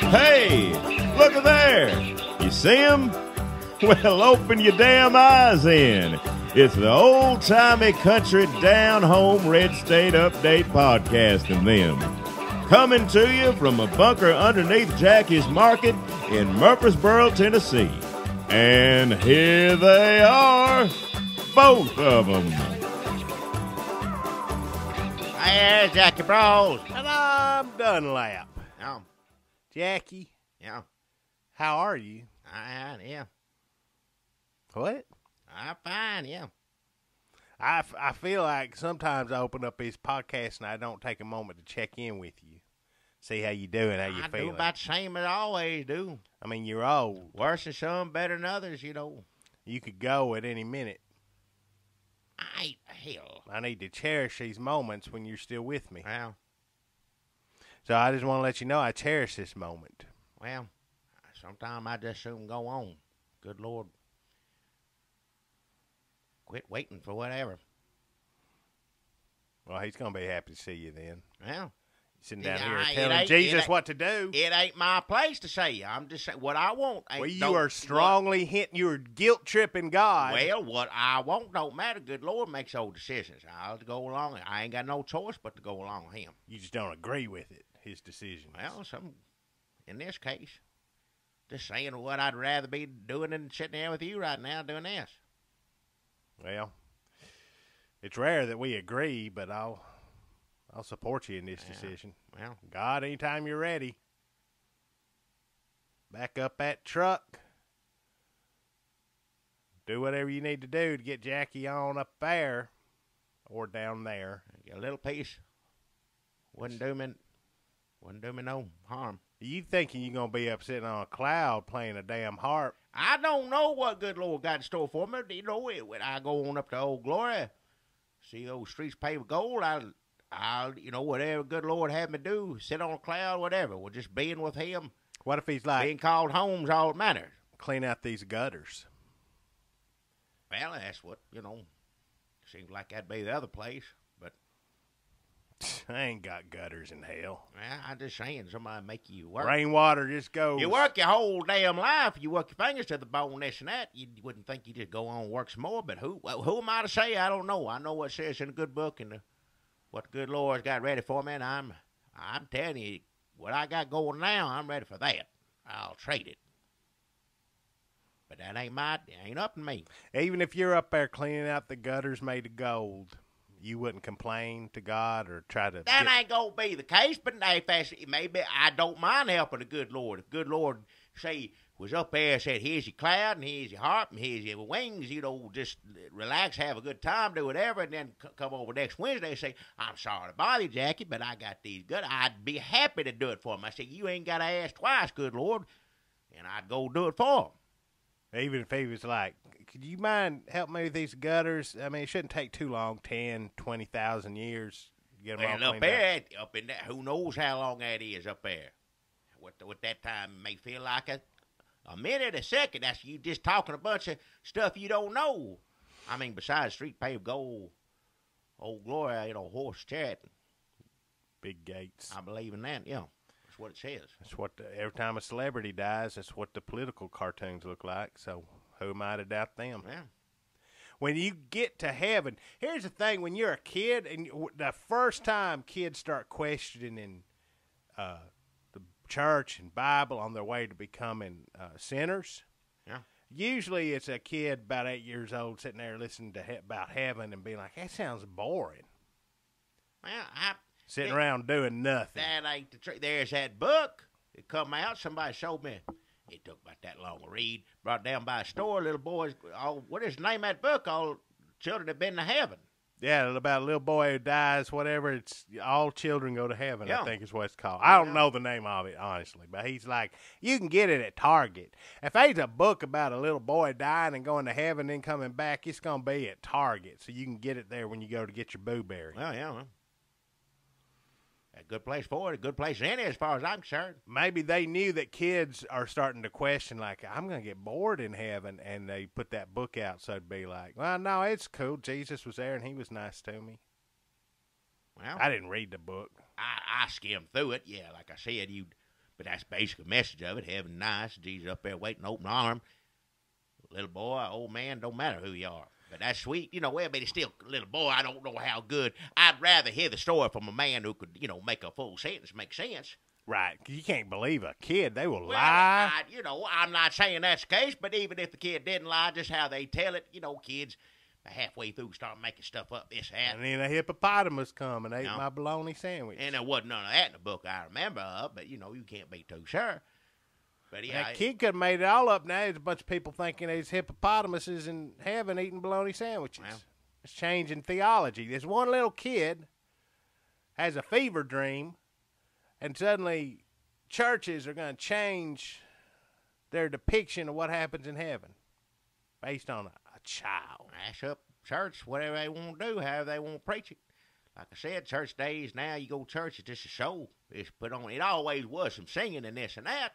Hey, look at there. You see him? Well, open your damn eyes in. It's the old-timey country down-home red state update podcast and them. Coming to you from a bunker underneath Jackie's Market in Murfreesboro, Tennessee. And here they are, both of them. Hey, there's Jackie Bros. And I'm Dunlap. Yeah. Jackie, Yeah. how are you? Yeah. What? I'm fine, yeah. I feel like sometimes I open up this podcast and I don't take a moment to check in with you. See how you doing, how you I feeling. do about the same as I always do. I mean, you're old. Worse than some, better than others, you know. You could go at any minute. Hell. I need to cherish these moments when you're still with me. Well, So I just want to let you know I cherish this moment. sometimes I just soon go on. Good Lord. Quit waiting for whatever. Well, he's going to be happy to see you then. Well, Sitting down Yeah, here it telling ain't- Jesus it what to do. it ain't my place to say. I'm just saying what I want. Well, you are strongly hinting, you are guilt-tripping God. Well, what I want don't matter. Good Lord makes all decisions. I'll go along. I ain't got no choice but to go along with him. You just don't agree with it, his decision. Well, in this case, just saying what I'd rather be doing than sitting there with you right now doing this. Well, it's rare that we agree, but I'll support you in this decision. Well, God, anytime you're ready, back up that truck. Do whatever you need to do to get Jackie on up there or down there. get a little piece. Wouldn't do me no harm. You thinking you're going to be up sitting on a cloud playing a damn harp. I don't know what good Lord got in store for me. You know, when I go on up to Old Glory, see those streets paved with gold, I'll, whatever good Lord had me do, sit on a cloud, whatever. Well, just being with him, What if he's like, being called home's all that matters. clean out these gutters? Well, that's what, seems like that'd be the other place. But, I ain't got gutters in hell. well, I'm just saying, somebody make you work. Rainwater just goes. You work your whole damn life. You work your fingers to the bone, this and that. You wouldn't think you just go on and work some more. But who am I to say? I don't know. I know what it says in a good book and what the good Lord's got ready for me. And I'm telling you, what I got going now, I'm ready for that. I'll trade it. But that ain't up to me. Even if you're up there cleaning out the gutters made of gold, you wouldn't complain to God or try to... That ain't going to be the case, but maybe I don't mind helping the good Lord. If good Lord, say, was up there and said, here's your cloud, and here's your harp, and here's your wings, just relax, have a good time, do whatever, and then come over next Wednesday and say, I'm sorry to bother you, Jackie, but I got these good. I'd be happy to do it for him. I said, you ain't got to ask twice, good Lord, and I'd go do it for him. Even if he was like, could you mind helping me with these gutters? I mean, it shouldn't take too long, 10, 20,000 years to get them all Well, cleaned out. up in there, who knows how long that is up there. What that time may feel like a minute, a second. That's you just talking a bunch of stuff you don't know. I mean, besides street paved gold, Old Glory, horse chariot. Big gates. I believe in that, yeah. That's what it says. That's what every time a celebrity dies, that's what the political cartoons look like. So who am I to doubt them? Yeah. When you get to heaven, here's the thing: when you're a kid, and the first time kids start questioning the church and Bible on their way to becoming sinners, Yeah. usually it's a kid about 8 years old sitting there listening to about heaven and being like, "That sounds boring." Well, Sitting around doing nothing. that ain't the truth. There's that book that come out. Somebody showed me. It took about that long to read. Brought down by a store. Little boys. What is the name of that book? All children have been to heaven. Yeah, about a little boy who dies, whatever. It's all children go to heaven, Yeah. I think is what it's called. I don't know the name of it, honestly, but he's like, you can get it at Target. If there's a book about a little boy dying and going to heaven and then coming back, it's going to be at Target, so you can get it there when you go to get your blueberry. Well, yeah. A good place for it. A good place in it, as far as I'm concerned. Maybe they knew that kids are starting to question, like, I'm going to get bored in heaven, and they put that book out so it'd be like, well, no, it's cool. Jesus was there, and he was nice to me. Well, I didn't read the book. I skimmed through it. Yeah, like I said, But that's basically the message of it. Heaven nice, Jesus up there waiting, open arm. Little boy, old man, don't matter who you are. But that's sweet. Well, but it's still little boy. I don't know how good. I'd rather hear the story from a man who could, make a full sentence make sense. Right. You can't believe a kid. They will Well, lie. I'm not saying that's the case, but even if the kid didn't lie, just how they tell it, kids halfway through start making stuff up, this, that. And then a hippopotamus come and ate my bologna sandwich. And there wasn't none of that in the book I remember of, but, you can't be too sure. But yeah, that kid could have made it all up now. There's a bunch of people thinking there's hippopotamuses in heaven eating bologna sandwiches. Well, it's changing theology. This one little kid has a fever dream, and suddenly churches are going to change their depiction of what happens in heaven based on a child. Ash up church, whatever they want to do, however they want to preach it. Like I said, church days now, you go to church, it's just a show. It's put on. It always was some singing and this and that.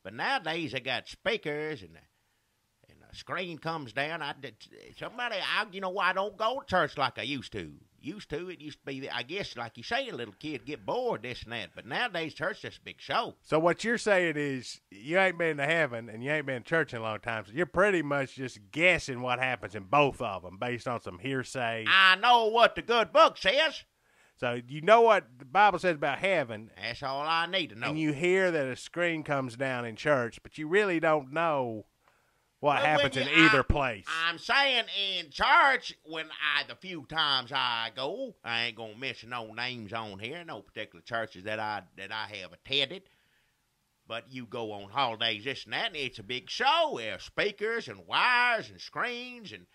But nowadays they got speakers and the screen comes down. I don't go to church like I used to. It used to be, I guess, like you say, a little kid get bored, this and that. But nowadays church is just a big show. So what you're saying is you ain't been to heaven and you ain't been to church in a long time. So you're pretty much just guessing what happens in both of them based on some hearsay. I know what the good book says. So you know what the Bible says about heaven. That's all I need to know. And you hear that a screen comes down in church, but you really don't know what happens in either place. I'm saying in church, the few times I go, I ain't gonna mention no names on here, no particular churches that I have attended. But you go on holidays, this and that, and it's a big show. There's speakers and wires and screens and.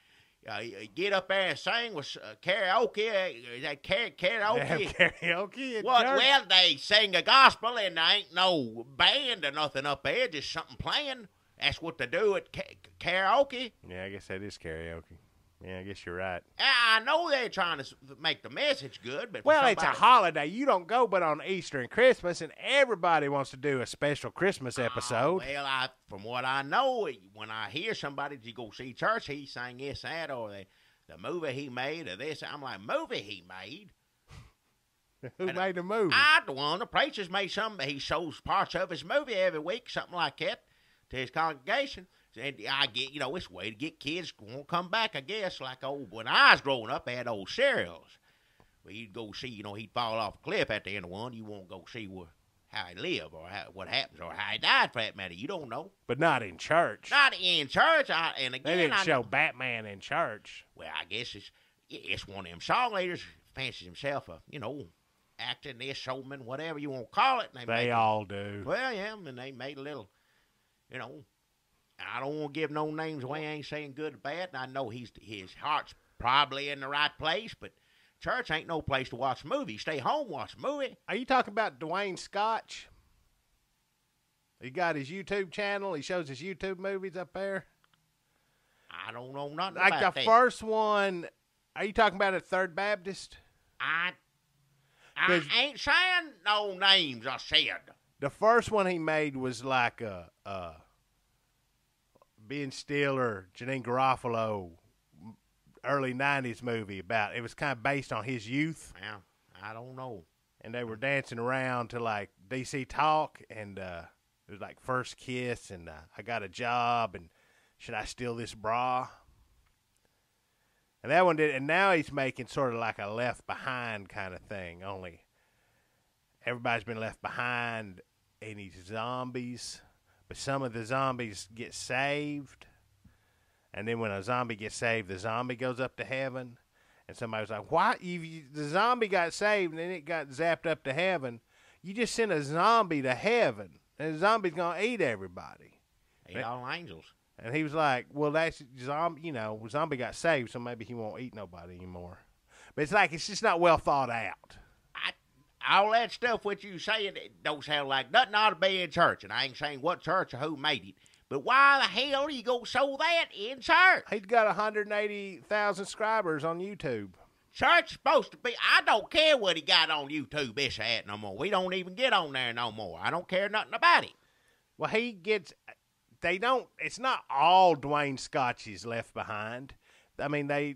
You get up there and sing with karaoke. Is that karaoke? They have karaoke in church? Well, they sing a gospel and there ain't no band or nothing up there, just something playing. That's what they do at karaoke. Yeah, I guess that is karaoke. Yeah, I guess you're right. I know they're trying to make the message good, but it's a holiday. You don't go but on Easter and Christmas, and everybody wants to do a special Christmas episode. From what I know, when I hear somebody to go see church, he sang this, that, or the movie he made, or this. I'm like, movie he made? Who made the movie? The one. The preacher's made something. He shows parts of his movie every week, something like that, to his congregation. And I get, it's a way to get kids won't come back, I guess. Like when I was growing up, they had old serials. Where you'd go see, he'd fall off a cliff at the end of one. You won't go see how he lived or what happens or how he died, for that matter. You don't know. But not in church. Not in church. They didn't show Batman in church. Well, I guess it's one of them song leaders fancies himself acting, this showman, whatever you want to call it. And they all do. Well, yeah, and they made a little, I don't want to give no names away. I ain't saying good or bad. And I know his heart's probably in the right place, but church ain't no place to watch a movie. Stay home, watch a movie. Are you talking about Dwayne Scotch? He got his YouTube channel. He shows his YouTube movies up there. I don't know nothing about that. Like the first one, are you talking about at Third Baptist? I ain't saying no names, I said. The first one he made was like a Ben Stiller, Janine Garofalo, early 90s movie about. It was kind of based on his youth. Yeah, I don't know. And they were dancing around to like DC Talk, and it was like First Kiss, and I got a job, and should I steal this bra? And that one did, and now he's making sort of like a Left Behind kind of thing, only everybody's been left behind, and he's zombies. But some of the zombies get saved. And then when a zombie gets saved, the zombie goes up to heaven. And somebody was like, why? The zombie got saved and then it got zapped up to heaven. You just sent a zombie to heaven. And the zombie's going to eat everybody. Eat all angels. And he was like, well, that's zombie, zombie got saved, so maybe he won't eat nobody anymore. But it's just not well thought out. All that stuff what you saying don't sound like nothing ought to be in church. And I ain't saying what church or who made it. But why the hell do you go show that in church? He's got 180,000 subscribers on YouTube. Church is supposed to be, I don't care what he got on YouTube, this at no more. We don't even get on there no more. I don't care nothing about it. Well, it's not all Dwayne Scotch's Left Behind. I mean, I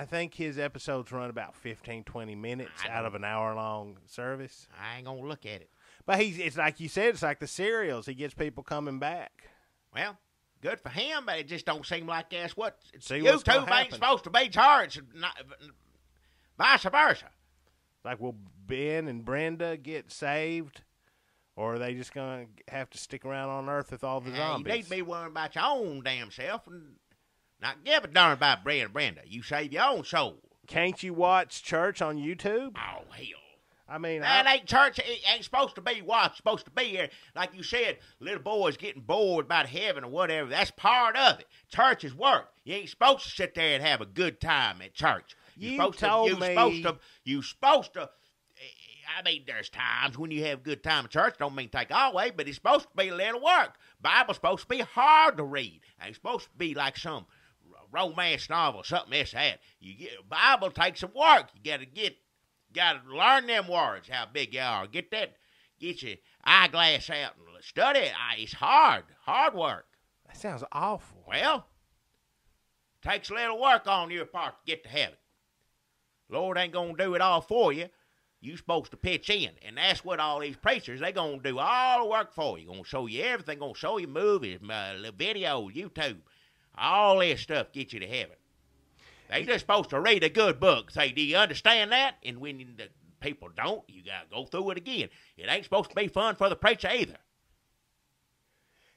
think his episodes run about 15, 20 minutes out of an hour-long service. I ain't going to look at it. But it's like you said, it's like the cereals. He gets people coming back. Well, good for him, but it just don't seem like that's what See what's gonna YouTube ain't happen. supposed to be church, vice versa. Like, will Ben and Brenda get saved, or are they just going to have to stick around on Earth with all the You zombies? need to be worrying about your own damn self and not give a darn about Brenda. You save your own soul. Can't you watch church on YouTube? Oh, hell. I mean, That ain't church. It ain't supposed to be what's supposed to be here. Like you said, little boys getting bored about heaven or whatever. That's part of it. Church is work. You ain't supposed to sit there and have a good time at church. You told me. You supposed to. I mean, there's times when you have a good time at church. Don't mean take all away, but it's supposed to be a little work. Bible's supposed to be hard to read. Ain't supposed to be like some romance novel, something this that. Bible takes some work. You gotta learn them words, how big you are. Get your eyeglass out and study it. It's hard work. That sounds awful. Well, takes a little work on your part to get to heaven. Lord ain't gonna do it all for you. You supposed to pitch in, and that's what all these preachers, they gonna do all the work for you. Gonna show you everything. Gonna show you movies, videos, YouTube, all this stuff get you to heaven. They just supposed to read a good book. Say, do you understand that? And when the people don't, you got to go through it again. It ain't supposed to be fun for the preacher either.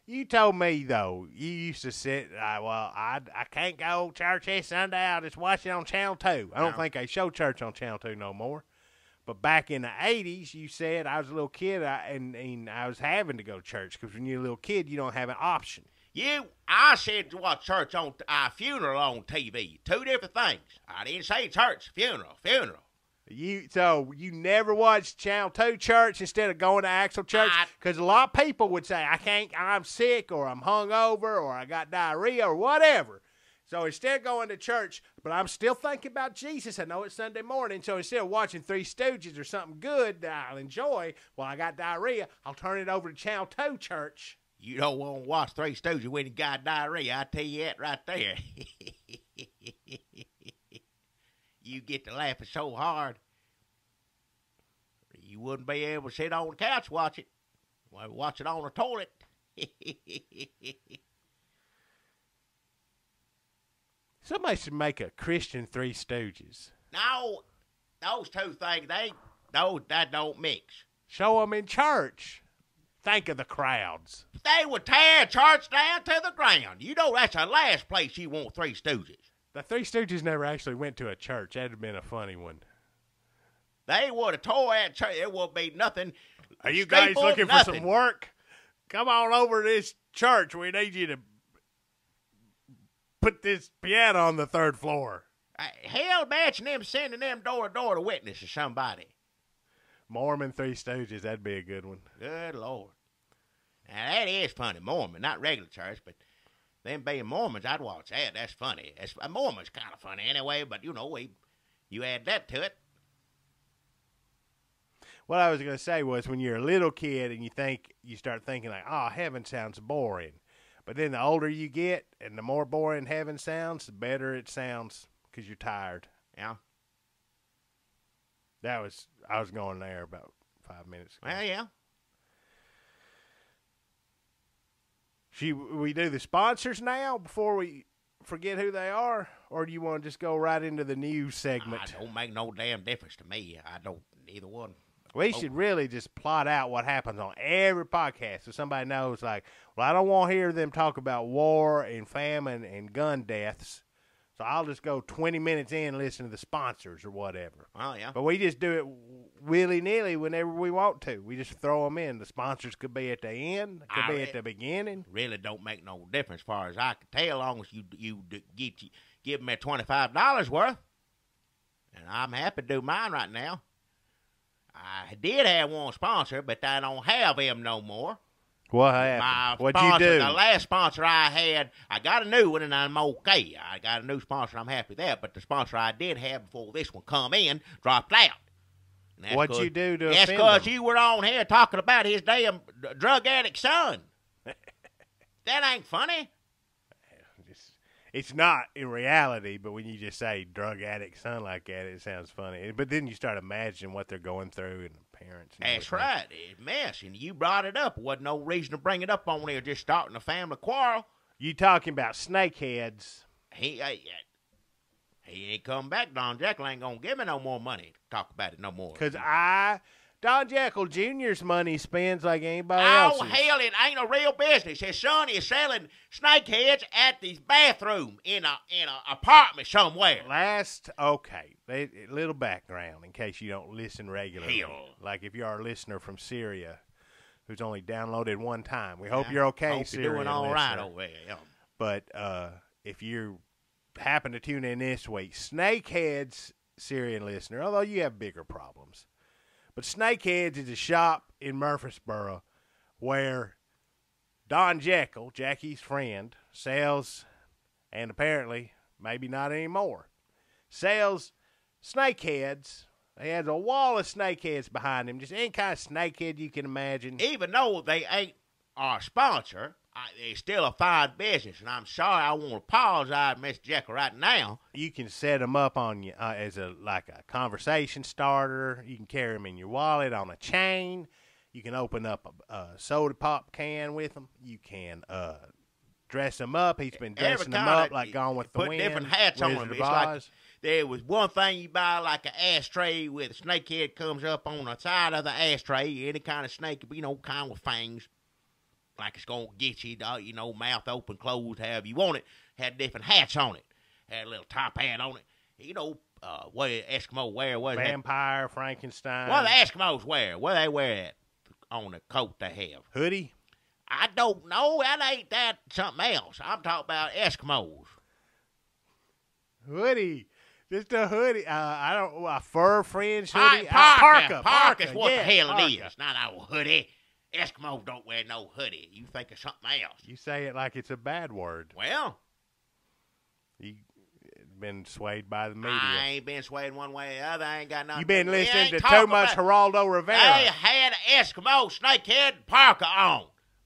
You told me, though, you used to sit, I can't go to church this Sunday. I'll just watch it on Channel 2. I don't think they show church on Channel 2 no more. But back in the 80s, you said I was a little kid, and I was having to go to church because when you're a little kid, you don't have an option. I said to watch church on funeral on TV. Two different things. I didn't say church, funeral. So you never watched Channel 2 church instead of going to actual church? Because a lot of people would say, I'm sick, or I'm hungover, or I got diarrhea, or whatever. So instead of going to church, but I'm still thinking about Jesus. I know it's Sunday morning, so instead of watching Three Stooges or something good that I'll enjoy while I got diarrhea, I'll turn it over to Channel 2 church. You don't want to watch Three Stooges when you got diarrhea. I tell you that right there. You get to laughing so hard, you wouldn't be able to sit on the couch watch it. Well, watch it on the toilet. Somebody should make a Christian Three Stooges. No, those two things, that don't mix. Show them in church. Think of the crowds. They would tear church down to the ground. You know that's the last place you want Three Stooges. The Three Stooges never actually went to a church. That'd have been a funny one. They would have tore that church. There would be nothing. Are you guys looking for some work? Come on over to this church. We need you to put this piano on the third floor. Hell, imagine them sending them door to door to witness to somebody. Mormon Three Stooges, that'd be a good one. Good Lord. Now, that is funny. Mormon, not regular church, but them being Mormons, I'd watch that. That's funny. Mormon's kind of funny anyway, but, you add that to it. What I was going to say was when you're a little kid and you start thinking like, oh, heaven sounds boring. But then the older you get and the more boring heaven sounds, the better it sounds because you're tired. Yeah. I was going there about 5 minutes ago. Well, yeah. Should we do the sponsors now before we forget who they are? Or do you want to just go right into the news segment? It don't make no damn difference to me. I don't, either one. We should really just plot out what happens on every podcast so somebody knows, like, well, I don't want to hear them talk about war and famine and gun deaths. So I'll just go 20 minutes in and listen to the sponsors or whatever. Oh, yeah. But we just do it willy-nilly whenever we want to. We just throw them in. The sponsors could be at the end. Could be at the beginning. Really don't make no difference as far as I can tell, as long as you give them that $25 worth. And I'm happy to do mine right now. I did have one sponsor, but I don't have him no more. What happened? What'd you do? The last sponsor I had, I got a new one, and I'm okay. I got a new sponsor. I'm happy with that. But the sponsor I did have before this one come in dropped out. What'd you do to offend That's because you were on here talking about his damn drug addict son. That ain't funny. It's not in reality, but when you just say drug addict, son like that, it sounds funny. But then you start imagining what they're going through and the parents. And That's everything. right. It's a mess, and you brought it up. Wasn't no reason to bring it up on there. Just starting a family quarrel. You talking about snakeheads? He ain't coming back. Don Jekyll ain't gonna give me no more money to talk about it no more. Because Don Jekyll Jr.'s money spends like anybody Oh, else's. hell, it ain't a real business. His son is selling snakeheads at his bathroom in a apartment somewhere. A little background in case you don't listen regularly. Hell. Like if you're our listener from Syria who's only downloaded one time. We hope you're okay, Hope Syrian you're doing all right listener. over there. Yeah. But if you happen to tune in this week, Snakeheads, Syrian listener, although you have bigger problems. But Snakeheads is a shop in Murfreesboro where Don Jekyll, Jackie's friend, sells, and apparently, maybe not anymore, sells snakeheads. He has a wall of snakeheads behind him, just any kind of snakehead you can imagine. Even though they ain't our sponsor, it's still a fine business, and I'm sorry. I want to apologize, Mr. Jekyll, right now. You can set them up on you as a conversation starter. You can carry them in your wallet on a chain. You can open up a soda pop can with them. You can dress them up. He's been dressing them up like Gone with the Wind. Put different hats on them. Wizard It's of like Oz. there was one thing you buy, like an ashtray with a snakehead comes up on the side of the ashtray. Any kind of snake, kind with fangs. Like it's going to get you, mouth open, closed, however you want it. Had different hats on it. Had a little top hat on it. What Eskimo wear? What is Vampire, Frankenstein. that? What do the Eskimos wear? What do they wear that on the coat they have? Hoodie? I don't know. That ain't that something else. I'm talking about Eskimos. Hoodie. Just a hoodie. A fur fringe hoodie. Parka. Parka. Parka's what the hell Parka. it is. Not a hoodie. Eskimos don't wear no hoodie. You think of something else. You say it like it's a bad word. Well, You've been swayed by the media. I ain't been swayed one way or the other. I ain't got nothing. You've been We listening ain't to talking too much about- Geraldo Rivera. They had an Eskimo snakehead parka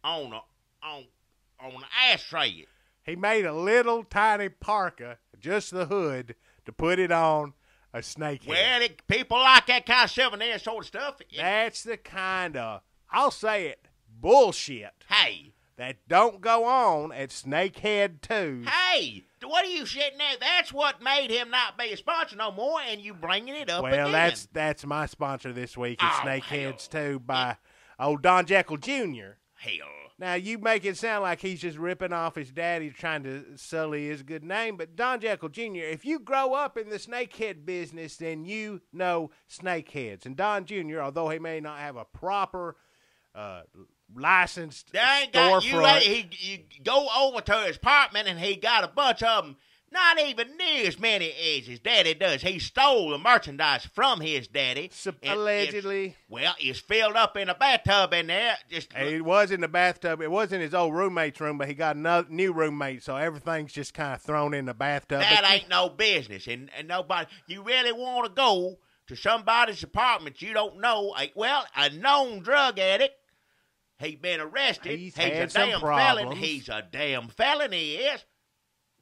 on the ashtray. He made a little tiny parka, just the hood, to put it on a snakehead. Well, people like that kind of souvenir sort of stuff. That's the kind of, I'll say it, bullshit Hey, that don't go on at Snakehead 2. hey, what are you sitting there? That's what made him not be a sponsor no more, and you bringing it up Well, again. that's my sponsor this week. It's Oh, Snakeheads hell. 2 by old Don Jekyll Jr. Hell. Now, you make it sound like he's just ripping off his daddy trying to sully his good name, but Don Jekyll Jr., if you grow up in the snakehead business, then you know snakeheads. And Don Jr., although he may not have a proper licensed They ain't got you. storefront, You go over to his apartment and he got a bunch of them. Not even near as many as his daddy does. He stole the merchandise from his daddy. and allegedly. it's filled up in a bathtub in there. It was in the bathtub. It was in his old roommate's room, but he got another new roommate, so everything's just kind of thrown in the bathtub. That But ain't no business. And nobody, you really want to go to somebody's apartment you don't know. A known drug addict. He been arrested. He's a had some damn problems. felon. He's a damn felon, he is.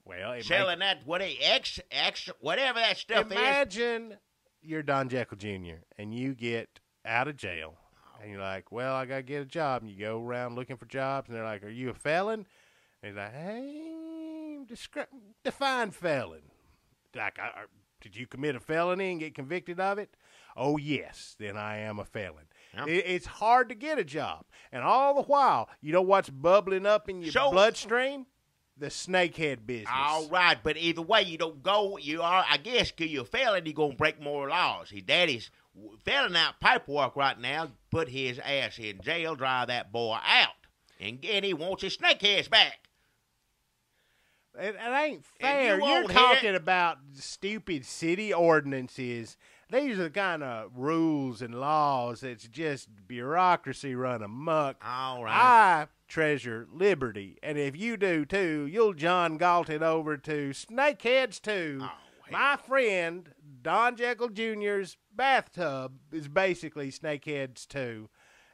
well, it Selling that, whatever that stuff is. Imagine you're Don Jekyll Jr. and you get out of jail, and you're like, well, I got to get a job. And you go around looking for jobs, and they're like, are you a felon? And he's like, hey, define felon. Like, did you commit a felony and get convicted of it? Oh, yes, then I am a felon. Yep. It's hard to get a job. And all the while, you know what's bubbling up in your bloodstream? The snakehead business. All right, but either way, you don't go. You are, I guess, because you're a felon, you're going to break more laws. His daddy's filling out paperwork right now, put his ass in jail, drive that boy out. And he wants his snakeheads back. It ain't fair. You're won't talking about stupid city ordinances. These are the kind of rules and laws that's just bureaucracy run amok. All right. I treasure liberty, and if you do too, you'll John Galt it over to Snakeheads 2. Oh, My friend Don Jekyll Jr.'s bathtub is basically Snakeheads 2.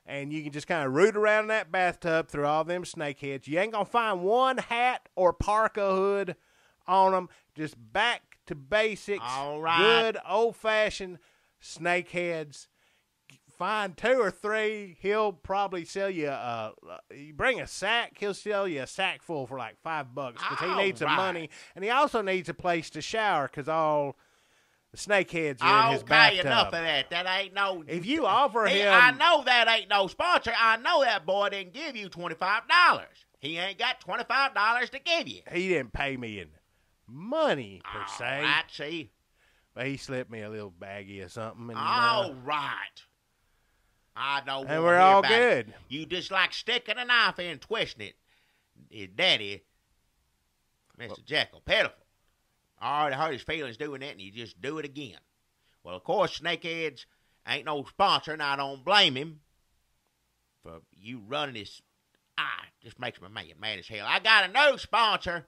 And you can just kind of root around in that bathtub through all them snakeheads. You ain't going to find one hat or parka hood on them. Just back to basics. All right. Good old-fashioned snakeheads. Find 2 or 3. He'll probably sell you you bring a sack, he'll sell you a sack full for like $5 because he needs some money. And he also needs a place to shower because all the snakeheads are in his bathtub. Okay, enough of that. That ain't no... If you offer him... I know that ain't no sponsor. I know that boy didn't give you $25. He ain't got $25 to give you. He didn't pay me in money, per se. Right, see? But he slipped me a little baggie or something. And, All right. I don't and we're all good. It. You just like sticking a knife in and twisting it. His daddy, Mr. Jekyll, pitiful. I already hurt his feelings doing that, and you just do it again. Well, of course, Snakeheads ain't no sponsor, and I don't blame him for you running this. Just makes me mad as hell. I got a new sponsor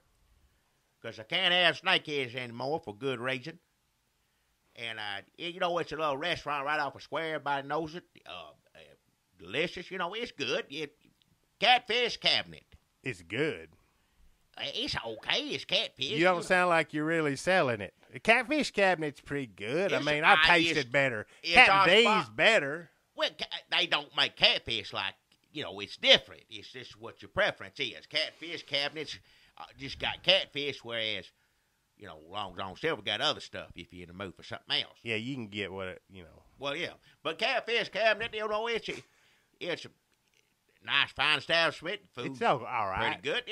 because I can't have Snakeheads anymore for good reason. And, you know, it's a little restaurant right off a square. Everybody knows it. Delicious. You know, it's good. Catfish Cabinet. It's good. It's okay. It's catfish. You don't sound like you're really selling it. The Catfish Cabinet's pretty good. I mean, I tasted better. Captain D's better. Well, they don't make catfish like, you know, it's different. It's just what your preference is. Catfish Cabinets just got catfish, whereas... You know, Long John Silver got other stuff if you're in the mood for something else. Yeah, you can get what, you know. Well, yeah. But Catfish Cabinet, you know, it's a nice, fine establishment. Food, it's all right. Pretty good.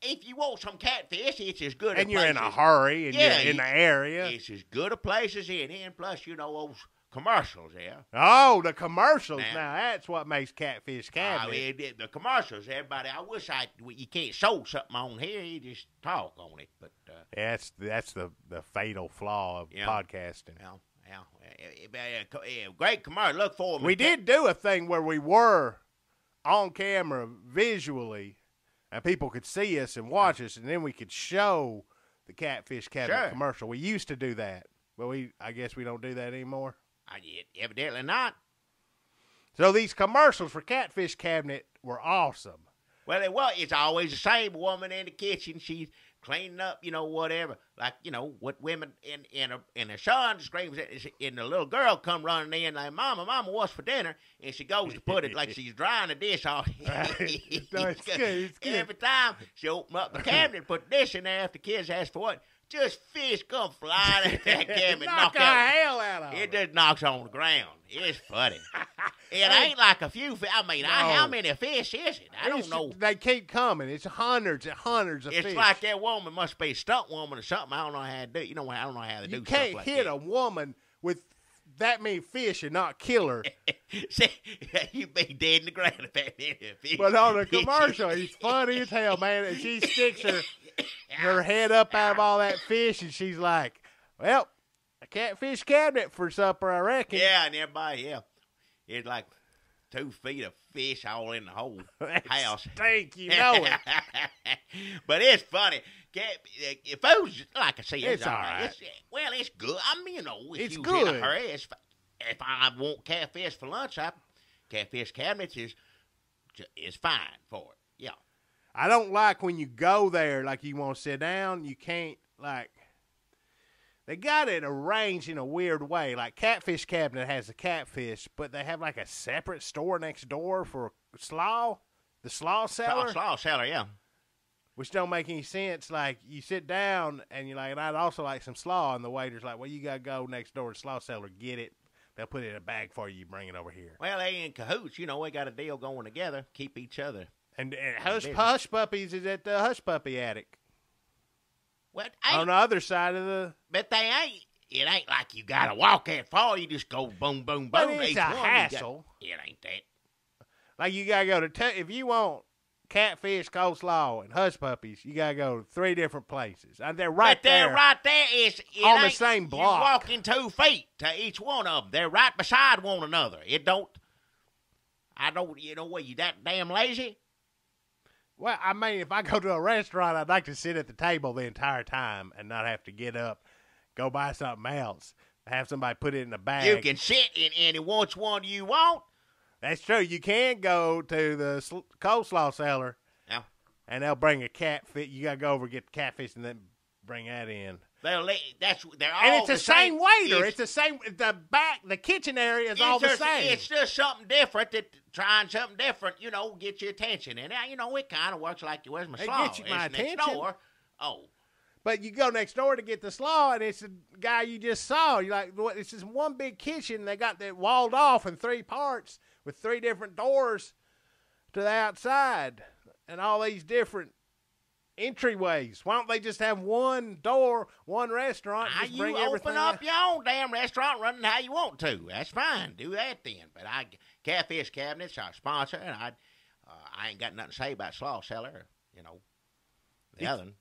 If you want some catfish, it's as good and a you're place in a hurry, and you're in the area. It's as good a place as any. And plus, you know, those commercials there. Oh, the commercials. Now that's what makes Catfish Cabinet. The commercials, everybody. I wish you can't show something on here. You just talk on it. But that's the fatal flaw of podcasting. Great commercial. Look for them. We did do a thing where we were on camera visually, and people could see us and watch us, and then we could show the Catfish Cabinet commercial. We used to do that, but I guess we don't do that anymore. Evidently not. So these commercials for Catfish Cabinet were awesome. Well, it's always the same woman in the kitchen. She's cleaning up, you know, whatever. Like, you know, what women in her son screams at, and the little girl come running in like, Mama, what's for dinner? And she goes to put it like she's drying the dish off. It's good. Every time she open up the cabinet and put the dish in there after kids ask for it, just fish come flying out of that cabinet. Knock the hell out of it. Just knocks on the ground. It's funny. It ain't like a few fish. I mean, how many fish is it? I don't know. They keep coming. It's hundreds and hundreds of fish. It's like that woman must be a stunt woman or something. I don't know how to do. You know, I don't know how to do stuff like that. You can't hit a woman with that many fish and not kill her. See, you'd be dead in the ground if that many fish. But on the commercial, he's funny as hell, man. And she sticks her head up out of all that fish, and she's like, well, a Catfish Cabinet for supper, I reckon. Yeah, and everybody, it's like 2 feet of fish all in the whole house. Stink, you know it. But it's funny. Food's, like I said, it's all right. It's good. I mean, you know, if it's you good. In a hurry, if I want catfish for lunch, Catfish Cabinets is fine for it. Yeah. I don't like when you go there, like you want to sit down, you can't, like, they got it arranged in a weird way. Like Catfish Cabinet has a catfish, but they have like a separate store next door for slaw, the slaw cellar. Slaw cellar, yeah. Which don't make any sense. Like, you sit down and you're like, and I'd also like some slaw, and the waiter's like, well, you got to go next door to slaw cellar, get it. They'll put it in a bag for you, bring it over here. Well, they in cahoots. You know, they got a deal going together, keep each other. And Hush Puppies is at the Hush Puppy attic. What? On the other side of the... But it ain't like you got to walk that far. You just go boom, boom, boom. But it's a hassle. It ain't that. Like, you got to go to... if you want catfish, coleslaw, and Hush Puppies, you got to go to 3 different places. They're right there. But right there is... on the same block. You're walking 2 feet to each one of them. They're right beside one another. You know what, you that damn lazy? Well, I mean, if I go to a restaurant, I'd like to sit at the table the entire time and not have to get up, go buy something else, have somebody put it in a bag. You can sit in any which one you want. That's true. You can go to the coleslaw cellar and they'll bring a catfish. You got to go over and get the catfish and then bring that in. They're all And it's the same waiter. It's It's the same. The kitchen area is all the same. It's just something different. Trying something different, get your attention. And it kind of works like where's my slaw? Gets my It's attention. next door. Oh. But you go next door to get the slaw, and it's the guy you just saw. You're like, what? It's just one big kitchen. They got that walled off in 3 parts with 3 different doors to the outside and all these different entryways. Why don't they just have one door, one restaurant, and just bring everything? You open up your own damn restaurant, running how you want to. That's fine. Do that then. But Catfish Cabinets, our sponsor, and I ain't got nothing to say about Slaw Cellar. The other one.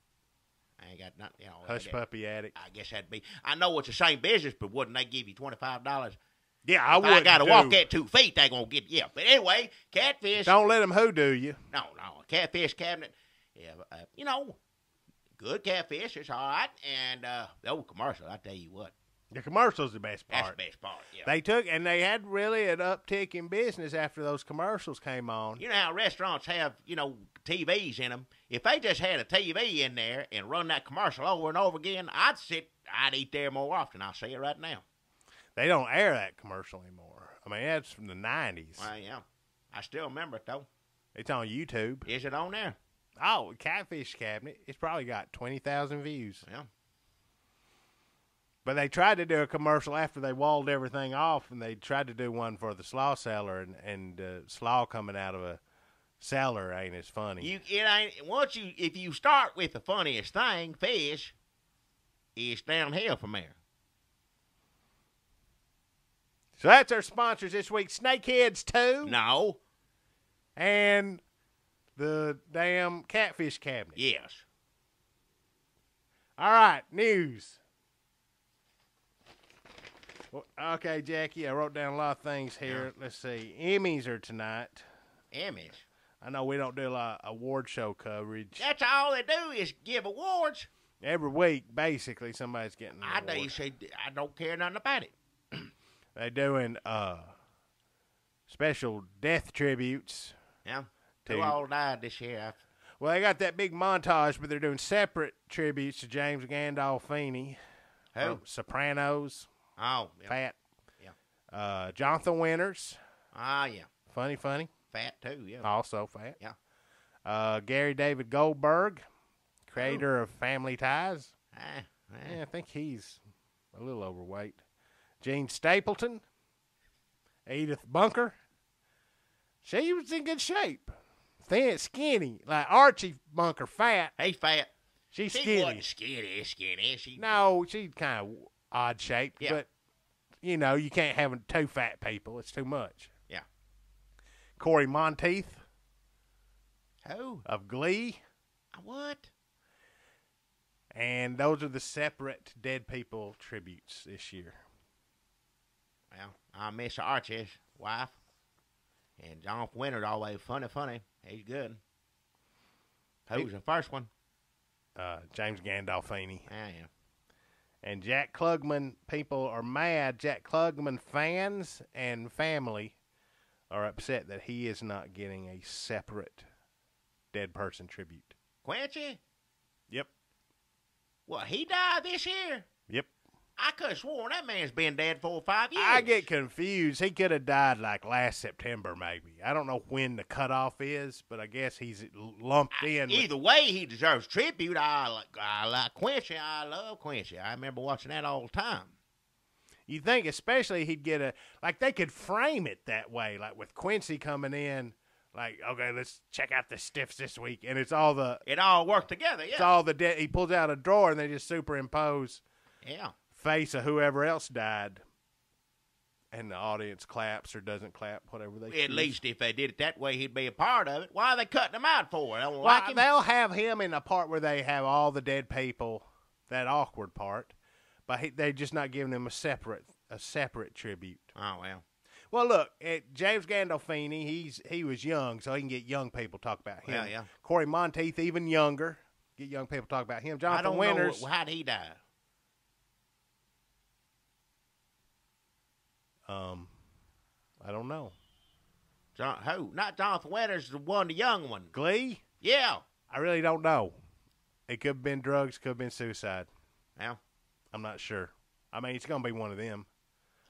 I ain't got nothing. Hush Puppy Addict. I guess that'd be. I know it's the same business, but wouldn't they give you $25? Yeah, I would. I got to walk that 2 feet. They gonna get But anyway, Catfish. Don't let them hoodoo you. No, Catfish Cabinet. Yeah, good catfish. It's all right. And the old commercial, I tell you what. The commercial's the best part. That's the best part. Yeah. They had really an uptick in business after those commercials came on. You know how restaurants have, TVs in them. If they just had a TV in there and run that commercial over and over again, I'd eat there more often. I'll say it right now. They don't air that commercial anymore. I mean, that's from the 90s. Well, yeah. I still remember it, though. It's on YouTube. Is it on there? Oh, Catfish Cabinet. It's probably got 20,000 views. Yeah. But they tried to do a commercial after they walled everything off, and they tried to do one for the slaw cellar, and slaw coming out of a cellar ain't as funny. If you start with the funniest thing, fish, it's downhill from there. So that's our sponsors this week, Snakeheads 2. No. And the damn Catfish Cabinet. Yes. All right, news. Well, okay, Jackie, I wrote down a lot of things here. Yeah. Let's see. Emmys are tonight. Emmys? I know we don't do a lot of award show coverage. That's all they do is give awards. Every week, basically, somebody's getting an award. I don't care nothing about it. They're doing special death tributes. Yeah. Who all died this year? Well, they got that big montage, but they're doing separate tributes to James Gandolfini. Who? Sopranos. Oh, yeah. Fat. Yeah. Jonathan Winters. Ah, yeah. Funny. Fat, too, yeah. Also fat. Yeah. Gary David Goldberg, creator of Family Ties. Yeah, I think he's a little overweight. Gene Stapleton. Edith Bunker. She was in good shape. Thin, skinny. Like Archie Bunker, fat. He's fat. She's She skinny. wasn't skinny. No, she's kind of odd shaped, Yeah. but you can't have 2 fat people. It's too much. Yeah. Corey Monteith Who? of Glee. What? And those are the separate dead people tributes this year. Well, I miss Archie's wife. And John Winter's always funny. He's good. Who's the first one? James Gandolfini. Yeah. And Jack Klugman, people are mad. Jack Klugman fans and family are upset that he is not getting a separate dead person tribute. Quincy? Yep. Well, he died this year? Yep. I could have sworn that man's been dead 4 or 5 years. I get confused. He could have died like last September, maybe. I don't know when the cutoff is, but I guess he's lumped in. Either way, he deserves tribute. I like Quincy. I love Quincy. I remember watching that all the time. You think especially he'd get they could frame it that way, like with Quincy coming in, like, okay, let's check out the stiffs this week. And it's all It all worked together, yeah. It's all he pulls out a drawer and they just superimpose face of whoever else died. And the audience claps or doesn't clap, whatever they choose. At least if they did it that way, he'd be a part of it. Why are they cutting him out for? They don't Well, like him? they'll have him in the part where they have all the dead people, that awkward part, but they're just not giving him a separate tribute. Oh, well. Well, look, James Gandolfini, he was young, so he can get young people to talk about him. Yeah. Corey Monteith, even younger, get young people to talk about him. Jonathan I don't Winters. know. How'd he die? I don't know. Who? Not Jonathan Winters, the young one. Glee? Yeah. I really don't know. It could have been drugs, could have been suicide. Well, I'm not sure. I mean, it's going to be one of them.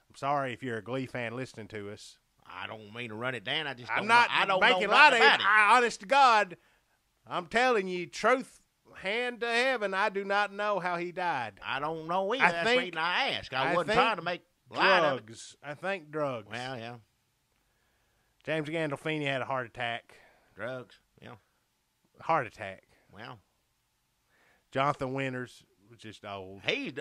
I'm sorry if you're a Glee fan listening to us. I don't mean to run it down. I just I'm don't not know. I don't making know light of nothing it. about it. Honest to God, I'm telling you, truth, hand to heaven, I do not know how he died. I don't know either. I That's the think- reason I asked. I I wasn't think trying to make light of it. Drugs. I think drugs. Well, yeah, James Gandolfini had a heart attack. drugs. Yeah, Heart attack. well, Jonathan Winters was just old. he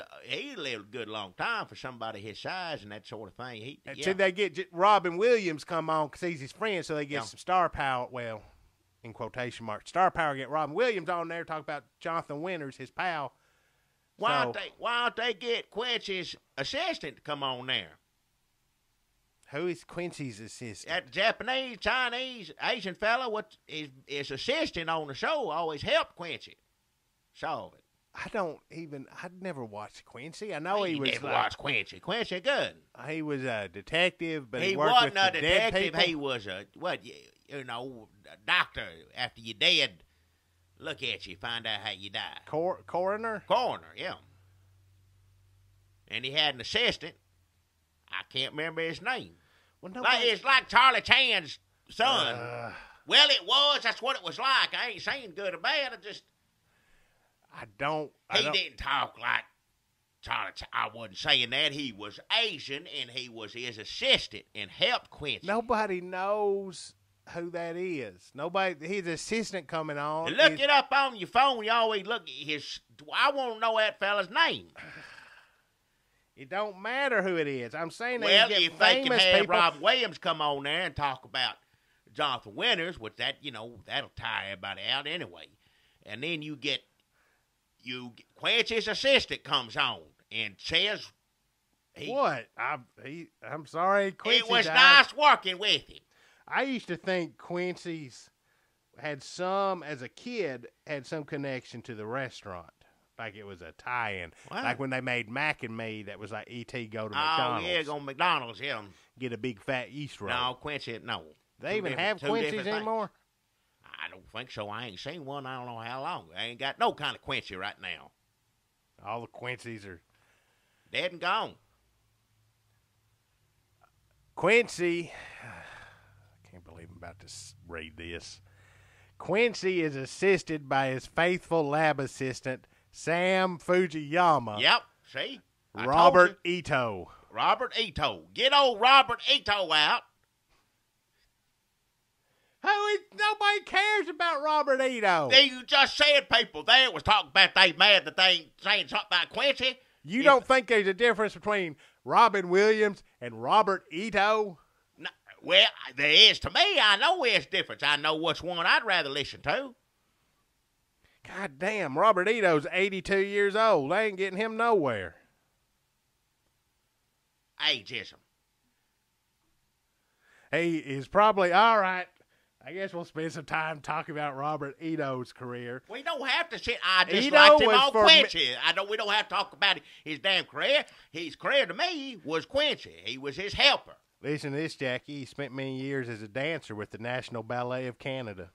lived a good long time for somebody his size and that sort of thing. Should they get Robin Williams come on because he's his friend, so they get Yeah. some star power? Well, in quotation marks, star power. Get Robin Williams on there. Talk about Jonathan Winters, his pal. Why So- don't they get Quincy's assistant to come on there? Who is Quincy's assistant? That Japanese, Chinese, Asian fella, what is assistant on the show, always helped Quincy solve it. I'd never watched Quincy. I know he You was never like, watched Quincy. Quincy good. he was a detective, but he, He worked wasn't with a the dead detective. people. He was a a doctor. After you're dead, look at you, find out how you died. Coroner. Coroner, yeah. And he had an assistant. I can't remember his name. Well, It's like Charlie Chan's son. Uh, Well, it was. That's what it was like. I ain't saying good or bad. I don't. He didn't talk like Charlie. I wasn't saying that. He was Asian, and he was his assistant and helped Quincy. Nobody knows who that is. Nobody. His assistant coming on. Look is- it up on your phone. You always look at his. I want to know that fella's name. It don't matter who it is. I'm saying Well, they get if they can famous have people. Rob Williams come on there and talk about Jonathan Winters, which that'll tire everybody out anyway. And then Quincy's assistant comes on and says What? I'm sorry, Quincy. it was died. nice working with him. I used to think Quincy's had some, as a kid, had some connection to the restaurant. Like it was a tie-in. Wow. Like when they made Mac and Me, that was like E.T. go to Oh, McDonald's. yeah, go to McDonald's, yeah. Get a big fat East roll. No, Quincy, no. They Two even different- have two Quincy's different things. anymore? I don't think so. I ain't seen one. I don't know how long. I ain't got no kind of Quincy right now. All the Quincy's are... Dead and gone. Quincy... I can't believe I'm about to read this. Quincy is assisted by his faithful lab assistant, Sam Fujiyama. Yep. See? I told Robert you. Ito. Robert Ito. Get old Robert Ito out. Nobody cares about Robert Ito. You just said people there was talking about they mad that they ain't saying something about Quincy. You don't think there's a difference between Robin Williams and Robert Ito? No, well, there is to me. I know there's a difference. I know which one I'd rather listen to. God damn, Robert Ito's 82 years old. They ain't getting him nowhere. Ageism. He is probably, all right, I guess we'll spend some time talking about Robert Ito's career. We don't have to sit. I just Ito liked him was on for Quincy. We don't have to talk about his damn career. His career to me was Quincy. He was his helper. Listen to this, Jackie. He spent many years as a dancer with the National Ballet of Canada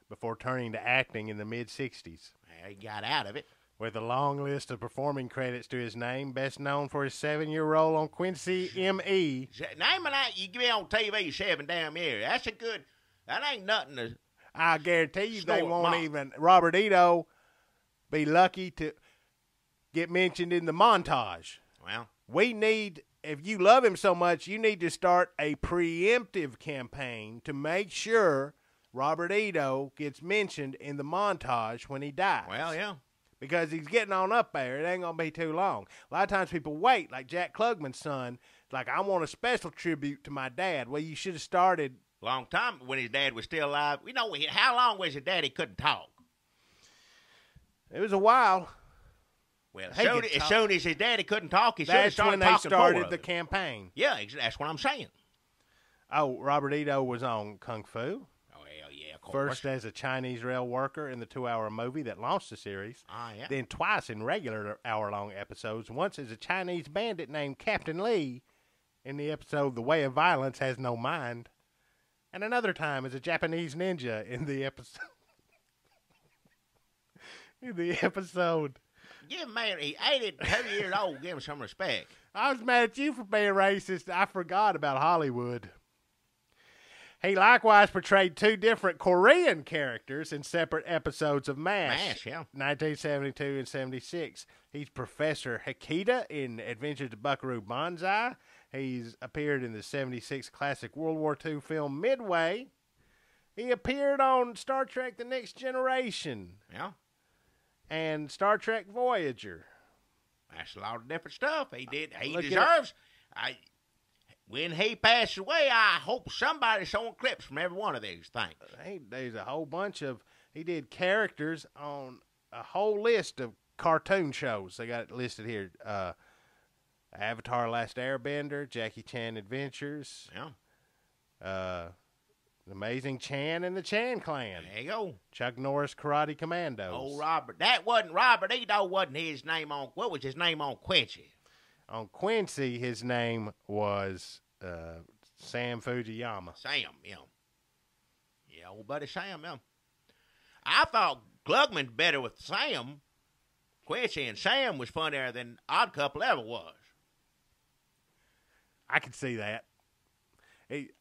before turning to acting in the mid-'60s. He got out of it. With a long list of performing credits to his name, best known for his 7-year role on Quincy M.E. Name of that you give me on TV 7 damn years. That's a good. That ain't nothing to. I guarantee you they Snort won't mop. even, Robert Ito, be lucky to get mentioned in the montage. Well, We need, if you love him so much, you need to start a preemptive campaign to make sure Robert Ito gets mentioned in the montage when he dies. well, yeah. Because he's getting on up there. It ain't going to be too long. A lot of times people wait, like Jack Klugman's son. It's like, I want a special tribute to my dad. Well, you should have started. Long time when his dad was still alive. We know how long was his daddy couldn't talk. It was a while. Well, as He soon, could as talk. soon as his daddy couldn't talk, he should have That's started when they talking more started of the it. campaign. Yeah, that's what I'm saying. Oh, Robert Ito was on Kung Fu. Oh, hell yeah, of course. First as a Chinese rail worker in the 2-hour movie that launched the series. Ah, yeah. Then twice in regular hour-long episodes. Once as a Chinese bandit named Captain Lee in the episode The Way of Violence Has No Mind. And another time as a Japanese ninja in the episode in the episode. Give him, man, he 82 years old. Give him some respect. I was mad at you for being racist. I forgot about Hollywood. He likewise portrayed 2 different Korean characters in separate episodes of MASH. Yeah. 1972 and 76. He's Professor Hikita in Adventures of Buckaroo Banzai. He's appeared in the 76 classic World War II film Midway. He appeared on Star Trek The Next Generation. Yeah. And Star Trek Voyager. That's a lot of different stuff. He did. He Look at deserves. When he passes away, I hope somebody's showing clips from every one of these things. There's a whole bunch of. He did characters on a whole list of cartoon shows. They got it listed here. Avatar: Last Airbender, Jackie Chan Adventures. Yeah. Amazing Chan and the Chan Clan. There you go. Chuck Norris Karate Commandos. Oh, Robert. That wasn't Robert Edo, wasn't his name on. What was his name on Quincy? On Quincy, his name was Sam Fujiyama. Sam, yeah. Yeah, old buddy Sam, yeah. I thought Klugman's better with Sam. Quincy and Sam was funnier than Odd Couple ever was. I could see that.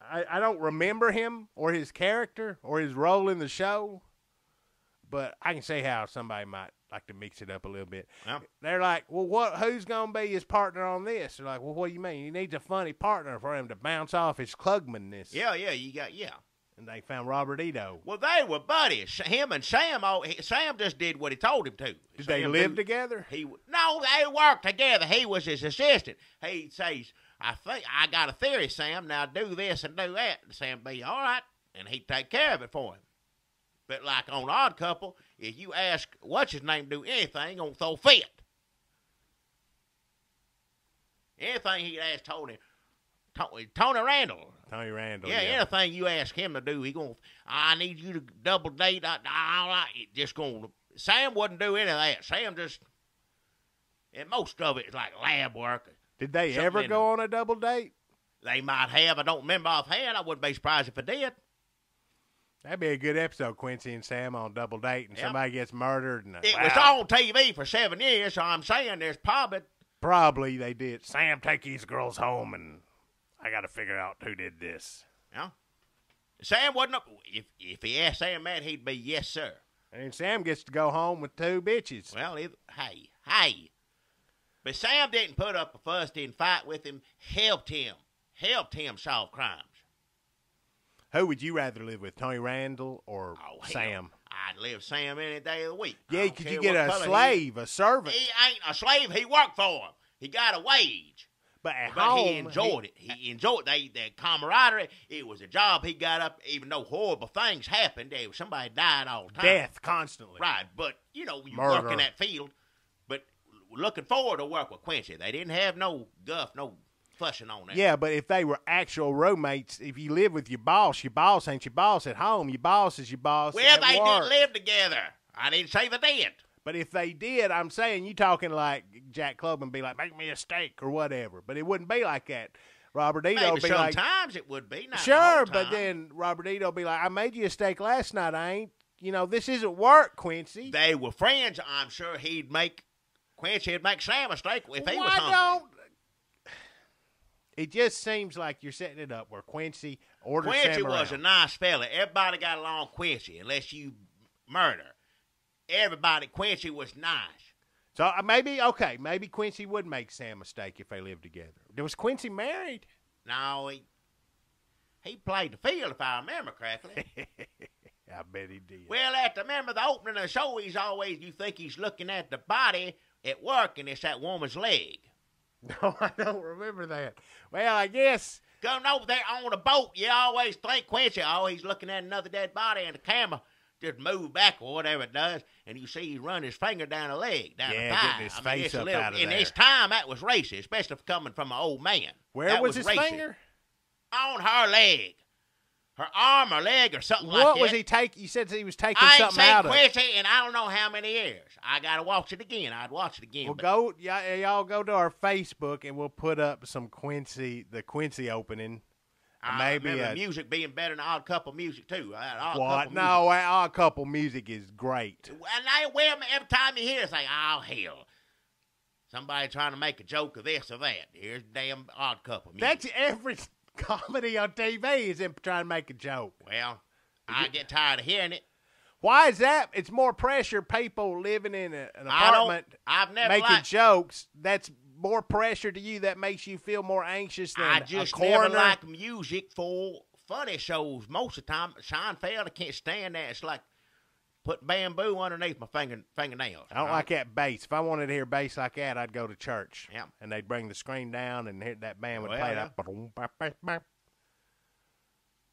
I don't remember him or his character or his role in the show, but I can see how somebody might like to mix it up a little bit. Yeah. They're like, well, who's going to be his partner on this? They're like, well, what do you mean? He needs a funny partner for him to bounce off his Klugman-ness. Yeah. And they found Robert Edo. Well, they were buddies. Him and Sam, Sam just did what he told him to. Did they live together? No, they worked together. He was his assistant. He says, I think I got a theory, Sam. Now do this and do that. And Sam be all right, and he'd take care of it for him. But like on Odd Couple, if you ask what's his name do anything, gonna throw fit. Anything he'd ask Tony Randall. Tony Randall. Yeah, anything you ask him to do, he gonna. I need you to double date. Just gonna. Sam wouldn't do any of that. Sam just. And most of it is like lab work. Did they ever go on a double date? They might have. I don't remember offhand. I wouldn't be surprised if it did. That'd be a good episode, Quincy and Sam on double date, and somebody gets murdered. And it was on TV for 7 years, so I'm saying there's probably they did. Sam, take these girls home, and I got to figure out who did this. Yeah. Sam wasn't up. If he asked Sam that, he'd be yes, sir. And Sam gets to go home with 2 bitches. Well, hey. But Sam didn't put up a fuss, didn't fight with him, helped him solve crimes. Who would you rather live with, Tony Randall or Sam? I'd live Sam any day of the week. Yeah, could you get a slave, a servant? He ain't a slave. He worked for him. He got a wage. But at home, he enjoyed it. He enjoyed that camaraderie. It was a job he got up, even though horrible things happened. Somebody died all the time. Death constantly. Right, but, you work in that field. But looking forward to work with Quincy. They didn't have no guff, no fussing on that. Yeah, but if they were actual roommates, if you live with your boss ain't your boss at home. Your boss is your boss at work. Well, they didn't live together. I didn't say they did. But if they did, I'm saying you talking like Jack Klugman be like, make me a steak or whatever. But it wouldn't be like that. Robert Edo be like, sometimes it would be. Not sure, but then Robert Edo be like, I made you a steak last night. I ain't. This isn't work, Quincy. They were friends. I'm sure Quincy would make Sam a steak if he was hungry. It just seems like you're setting it up where Quincy ordered Sam Quincy around. was a nice fella. Everybody got along with Quincy, unless you murder. Quincy was nice. So maybe Quincy would make Sam a steak if they lived together. Was Quincy married? No, he played the field, if I remember correctly. I bet he did. Well, remember the opening of the show, you think he's looking at the body at work, and it's that woman's leg. No, I don't remember that. Well, I guess. Going over there on a boat, you always think Quincy, he's looking at another dead body, and the camera just move back or whatever it does, and you see he run his finger down the leg, down the thigh. Getting his face up out of there. In this time, that was racist, especially coming from an old man. Where was his finger? On her leg. Her arm or leg or something like that. What was he taking? You said he was taking something out of it. I ain't seen Quincy in I don't know how many years. I got to watch it again. I'd watch it again. Well, y'all go to our Facebook, and we'll put up the Quincy opening. I remember music being better than Odd Couple music, too. What? No, Odd Couple music is great. And every time you hear it, it's like, oh, hell. Somebody trying to make a joke of this or that. Here's damn Odd Couple music. That's every comedy on TV is them trying to make a joke. Well, I get tired of hearing it. Why is that? It's more pressure. People living in an apartment making jokes. That's more pressure to you. That makes you feel more anxious than I just never like music for funny shows. Most of the time, Seinfeld, I can't stand that. It's like put bamboo underneath my fingernails. I don't like that bass. If I wanted to hear bass like that, I'd go to church. Yeah. And they'd bring the screen down, and that band would play that.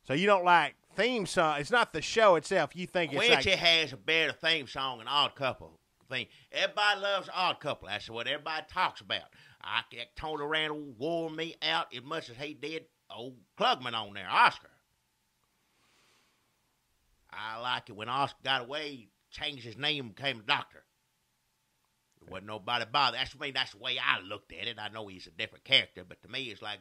So you don't like theme song. It's not the show itself. You think it's Quincy has a better theme song than Odd Couple thing. Everybody loves Odd Couple. That's what everybody talks about. Tony Randall wore me out as much as he did old Klugman on there, Oscar. I like it when Oscar got away, changed his name, and became a doctor. There wasn't nobody bothered. That's the way I looked at it. I know he's a different character, but to me, it's like,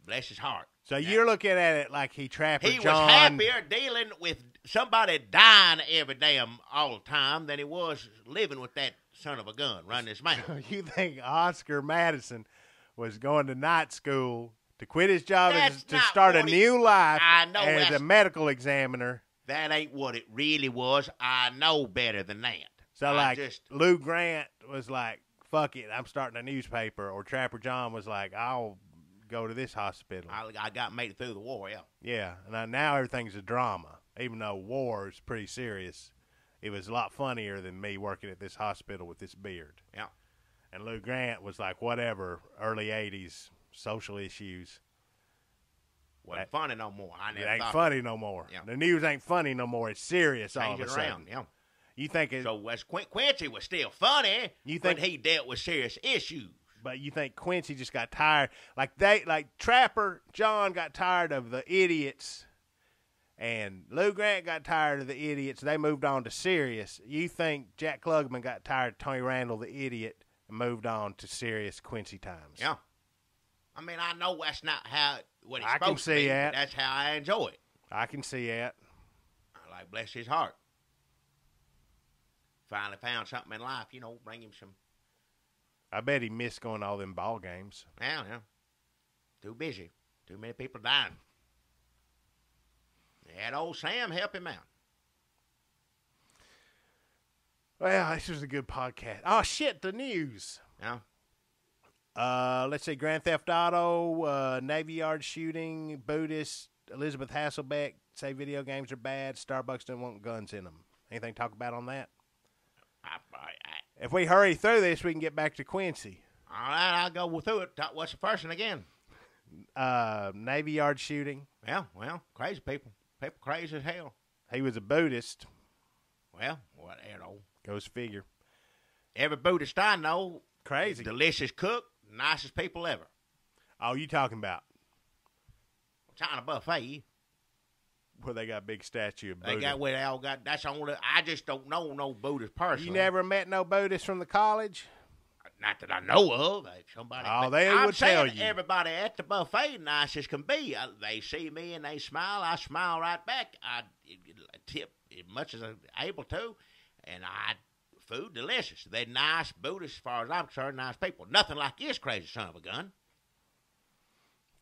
bless his heart. So you're looking at it like Trapper John. He was happier dealing with somebody dying every damn all the time than he was living with that son of a gun running his mouth. So you think Oscar Madison was going to night school to quit his job to start a new life as a medical examiner? That ain't what it really was. I know better than that. So Lou Grant was like, fuck it, I'm starting a newspaper. Or Trapper John was like, I'll go to this hospital. I made it through the war, yeah. Yeah, and now everything's a drama. Even though war is pretty serious, it was a lot funnier than me working at this hospital with this beard. Yeah. And Lou Grant was like, whatever, early 80s, social issues. Wasn't funny no more. It ain't funny no more. Yeah. The news ain't funny no more. It's serious all of a sudden. Around, yeah. You think so as Quincy was still funny when he dealt with serious issues. But you think Quincy just got tired? Like Trapper John got tired of the idiots, and Lou Grant got tired of the idiots. They moved on to serious. You think Jack Klugman got tired of Tony Randall, the idiot, and moved on to serious Quincy times? Yeah. I mean, I know that's not what it's supposed to be. I can see that. That's how I enjoy it. I can see that. I like, bless his heart. Finally found something in life, bring him some. I bet he missed going to all them ball games. Yeah. Too busy. Too many people dying. They had old Sam help him out. Well, this was a good podcast. Oh, shit, the news. Yeah. Let's see, Grand Theft Auto, Navy Yard shooting, Buddhist, Elizabeth Hasselbeck say video games are bad, Starbucks don't want guns in them. Anything to talk about on that? If we hurry through this, we can get back to Quincy. All right, I'll go through it. What's the first one again? Navy Yard shooting. Yeah, well, crazy people. People crazy as hell. He was a Buddhist. Well, Goes figure. Every Buddhist I know, crazy, delicious cook, nicest people ever. Oh, you talking about? China buffet. Where they got a big statue of Buddha. They got where they all got. That's only. I just don't know no Buddhist person. You never met no Buddhist from the college? Not that I know of. Somebody. Oh, they would tell you. Everybody at the buffet nice as can be. They see me and they smile. I smile right back. I tip as much as I'm able to, and food delicious. They're nice Buddhists, as far as I'm concerned. Nice people. Nothing like this crazy son of a gun.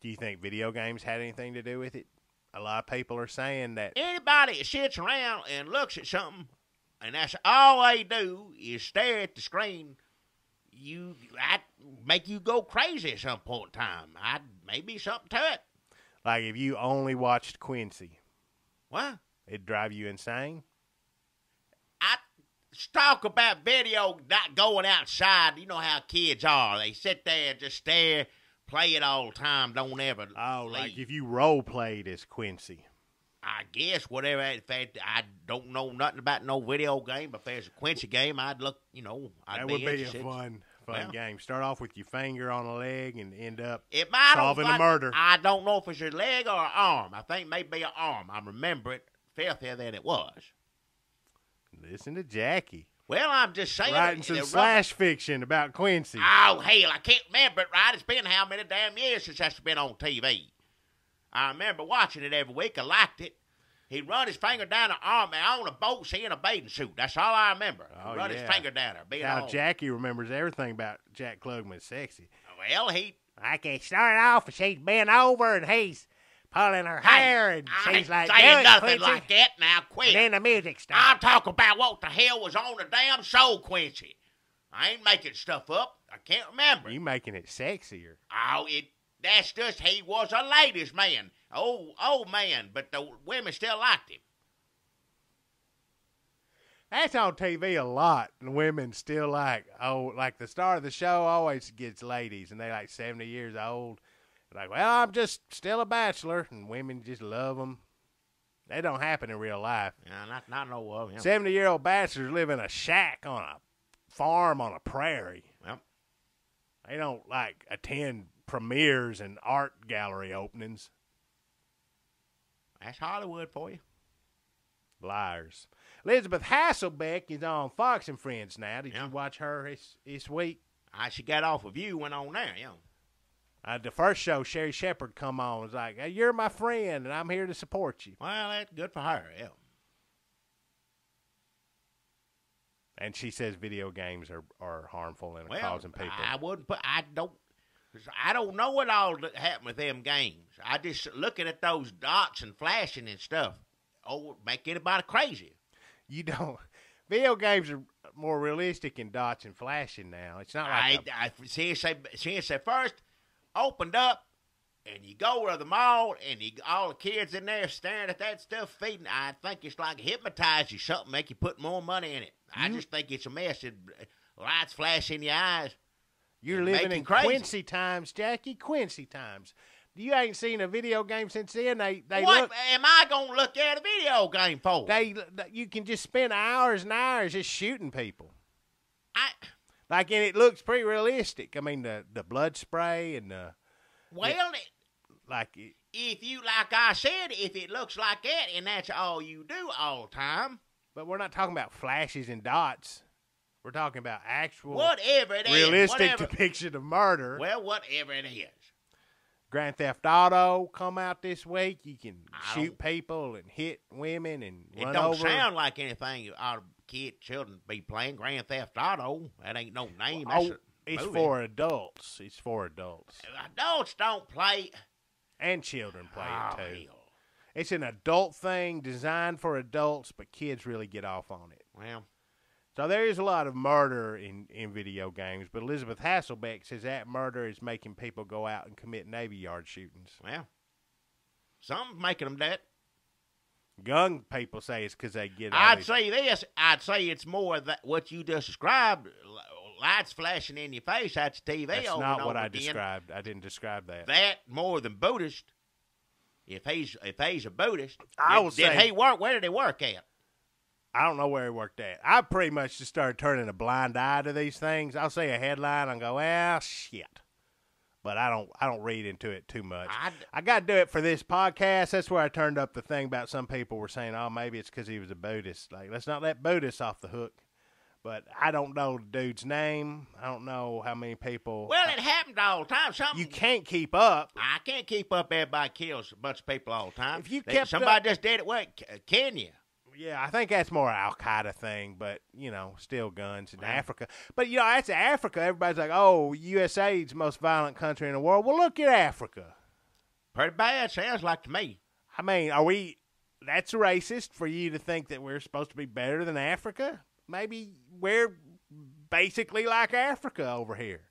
Do you think video games had anything to do with it? A lot of people are saying that anybody that sits around and looks at something, and that's all they do is stare at the screen, that make you go crazy at some point in time. Maybe something to it. Like if you only watched Quincy. What? It'd drive you insane? Talk about video not going outside. You know how kids are. They sit there and just stare, play it all the time, don't ever leave. Like if you role played as Quincy. I guess whatever. In fact, I don't know nothing about no video game, but if there's a Quincy game, I'd look, I'd that be would be interested. a fun game. Start off with your finger on a leg and end up solving a murder. I don't know if it's a leg or an arm. I think maybe an arm. I remember it filthier than it was. Listen to Jackie. Well, I'm just saying. Writing some slash fiction about Quincy. Oh, hell, I can't remember it right. It's been how many damn years since that's been on TV. I remember watching it every week. I liked it. He'd run his finger down the arm and on a boat, seeing a bathing suit. That's all I remember. He'd run his finger down there, being Now home. Jackie remembers everything about Jack Klugman sexy. Well, he... Like it started off and she's bent over and he's pulling her hair and I she's ain't like, saying "Do it, nothing Quincy." like that. Now, quit. And then the music I'm starts. talking about what the hell was on the damn show, Quincy. I ain't making stuff up. I can't remember. You making it sexier. Oh, that's just he was a ladies' man. Old man, but the women still liked him. That's on TV a lot, and women still like the star of the show always gets ladies, and they like 70 years old. Like, well, I'm just still a bachelor, and women just love them. That don't happen in real life. Yeah, not no of him. 70-year-old bachelors live in a shack on a farm on a prairie. Yep. They don't, like, attend premieres and art gallery openings. That's Hollywood for you. Liars. Elizabeth Hasselbeck is on Fox and Friends now. Did you watch her this week? She got off of you, went on there, The first show, Sherry Shepherd come on. Was like, "Hey, you're my friend, and I'm here to support you." Well, that's good for her, yeah. And she says video games are harmful and causing people. I don't know what all that happened with them games. I just looking at those dots and flashing and stuff. Oh, make anybody crazy. You don't. Video games are more realistic in dots and flashing now. It's not like since they first opened up, and you go to the mall, and all the kids in there staring at that stuff feeding. I think it's like hypnotize you, something make you put more money in it. I just think it's a mess. Lights flash in your eyes. You're living in Quincy times, Jackie. Quincy times. You ain't seen a video game since then. They what look, am I gonna look at a video game for? You can just spend hours and hours just shooting people. And it looks pretty realistic. I mean, the blood spray and the if I said, if it looks like that and that's all you do all the time. But we're not talking about flashes and dots. We're talking about actual, whatever it realistic depiction of murder. Well, whatever it is. Grand Theft Auto come out this week. You can shoot people and hit women and run over. It don't sound like anything our children be playing. Grand Theft Auto. That ain't no name. It's for adults. It's for adults. Adults don't play. And children play it too. Hell. It's an adult thing designed for adults, but kids really get off on it. Well. So there is a lot of murder in video games, but Elizabeth Hasselbeck says that murder is making people go out and commit Navy Yard shootings. Well, some making them that. Young people say it's because they get. I'd say it's more that what you just described. Lights flashing in your face. That's TV. That's not what I described. I didn't describe that. That more than Buddhist. If he's a Buddhist, did he work? Where did he work at? I don't know where he worked at. I pretty much just started turning a blind eye to these things. I'll say a headline and go, well, shit. But I don't read into it too much. I got to do it for this podcast. That's where I turned up the thing about some people were saying, oh, maybe it's because he was a Buddhist. Like, let's not let Buddhists off the hook. But I don't know the dude's name. I don't know how many people. Well, it happens all the time. You can't keep up. I can't keep up. Everybody kills a bunch of people all the time. If you kept somebody just did it. What, Kenya? Yeah, I think that's more an Al-Qaeda thing, but, still guns in Africa. But, that's Africa. Everybody's like, oh, USA's the most violent country in the world. Well, look at Africa. Pretty bad, sounds like to me. I mean, that's racist for you to think that we're supposed to be better than Africa? Maybe we're basically like Africa over here.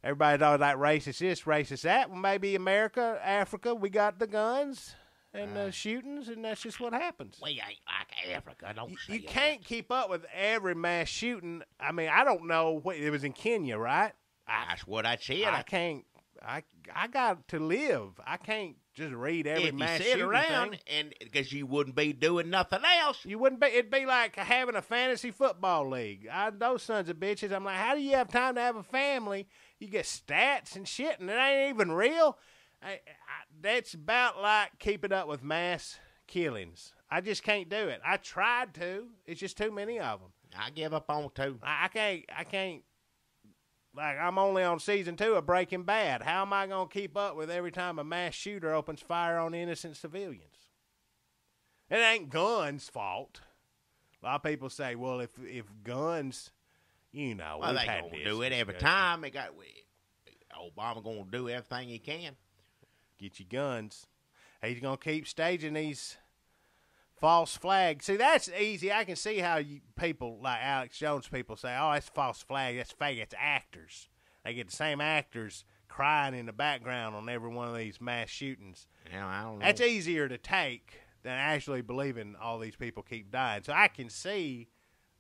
Everybody's always like racist this, racist that. Well, maybe America, Africa, we got the guns and the shootings, and that's just what happens. We ain't like Africa. You can't keep up with every mass shooting. I mean, I don't know. It was in Kenya, right? That's what I said. I can't. I got to live. I can't just read every mass shooting around thing. and because you wouldn't be doing nothing else. You wouldn't be. It'd be like having a fantasy football league. Those sons of bitches. I'm like, how do you have time to have a family? You get stats and shit, and it ain't even real. That's about like keeping up with mass killings. I just can't do it. I tried to. It's just too many of them. I give up on it too. I can't Like, I'm only on season 2 of Breaking Bad. How am I going to keep up with every time a mass shooter opens fire on innocent civilians? It ain't guns' fault. A lot of people say, well, if guns, you know, Well, we've they had gonna this do it every discussion. time. Obama gonna do everything he can. Get your guns. He's going to keep staging these false flags. See, that's easy. I can see how people like Alex Jones people say, oh, that's false flag. That's fake. It's actors. They get the same actors crying in the background on every one of these mass shootings. Yeah, I don't know. That's easier to take than actually believing all these people keep dying. So I can see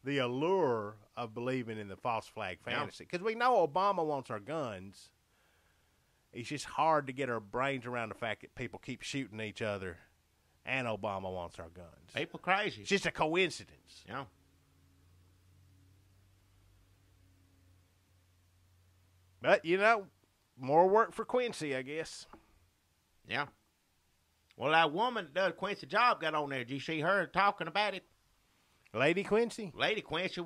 the allure of believing in the false flag fantasy. Because we know Obama wants our guns. It's just hard to get our brains around the fact that people keep shooting each other and Obama wants our guns. People crazy. It's just a coincidence. Yeah. But, you know, more work for Quincy, I guess. Yeah. Well, that woman that does Quincy job got on there. Did you see her talking about it? Lady Quincy? Lady Quincy,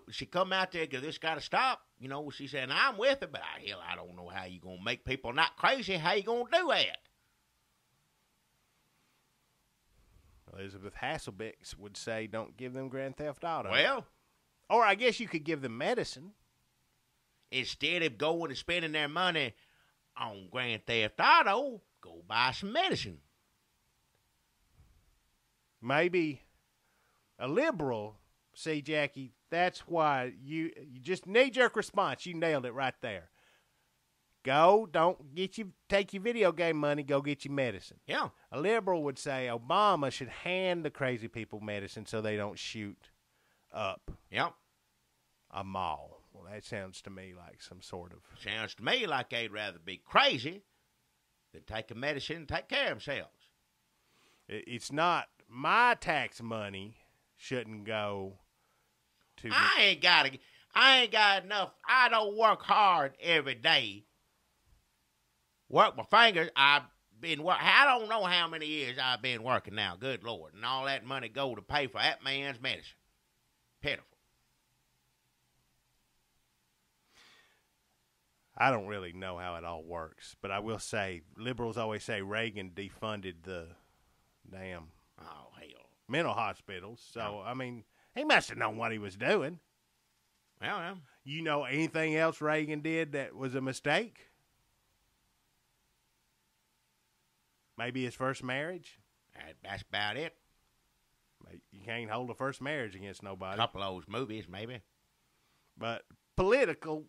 she come out there because this got to stop. You know, she said, I'm with it, but I don't know how you going to make people not crazy. How you going to do that? Elizabeth Hasselbeck would say, don't give them Grand Theft Auto. Well, or I guess you could give them medicine. Instead of going and spending their money on Grand Theft Auto, go buy some medicine. Maybe a liberal, see, Jackie, that's why you just knee-jerk response. You nailed it right there. Take your video game money, go get your medicine. Yeah. A liberal would say Obama should hand the crazy people medicine so they don't shoot up Yep. a mall. Well, that sounds to me like some sort of... Sounds to me like they'd rather be crazy than take a medicine and take care of themselves. It's not my tax money shouldn't go to... I ain't got enough. I don't work hard every day. Work my fingers. I don't know how many years I've been working now. Good Lord. And all that money go to pay for that man's medicine. Pitiful. I don't really know how it all works, but I will say liberals always say Reagan defunded the damn Oh, hell. mental hospitals. So, I mean, he must have known what he was doing. Well, yeah. You know anything else Reagan did that was a mistake? Maybe his first marriage? That's about it. You can't hold a first marriage against A nobody. couple of those movies, maybe. But political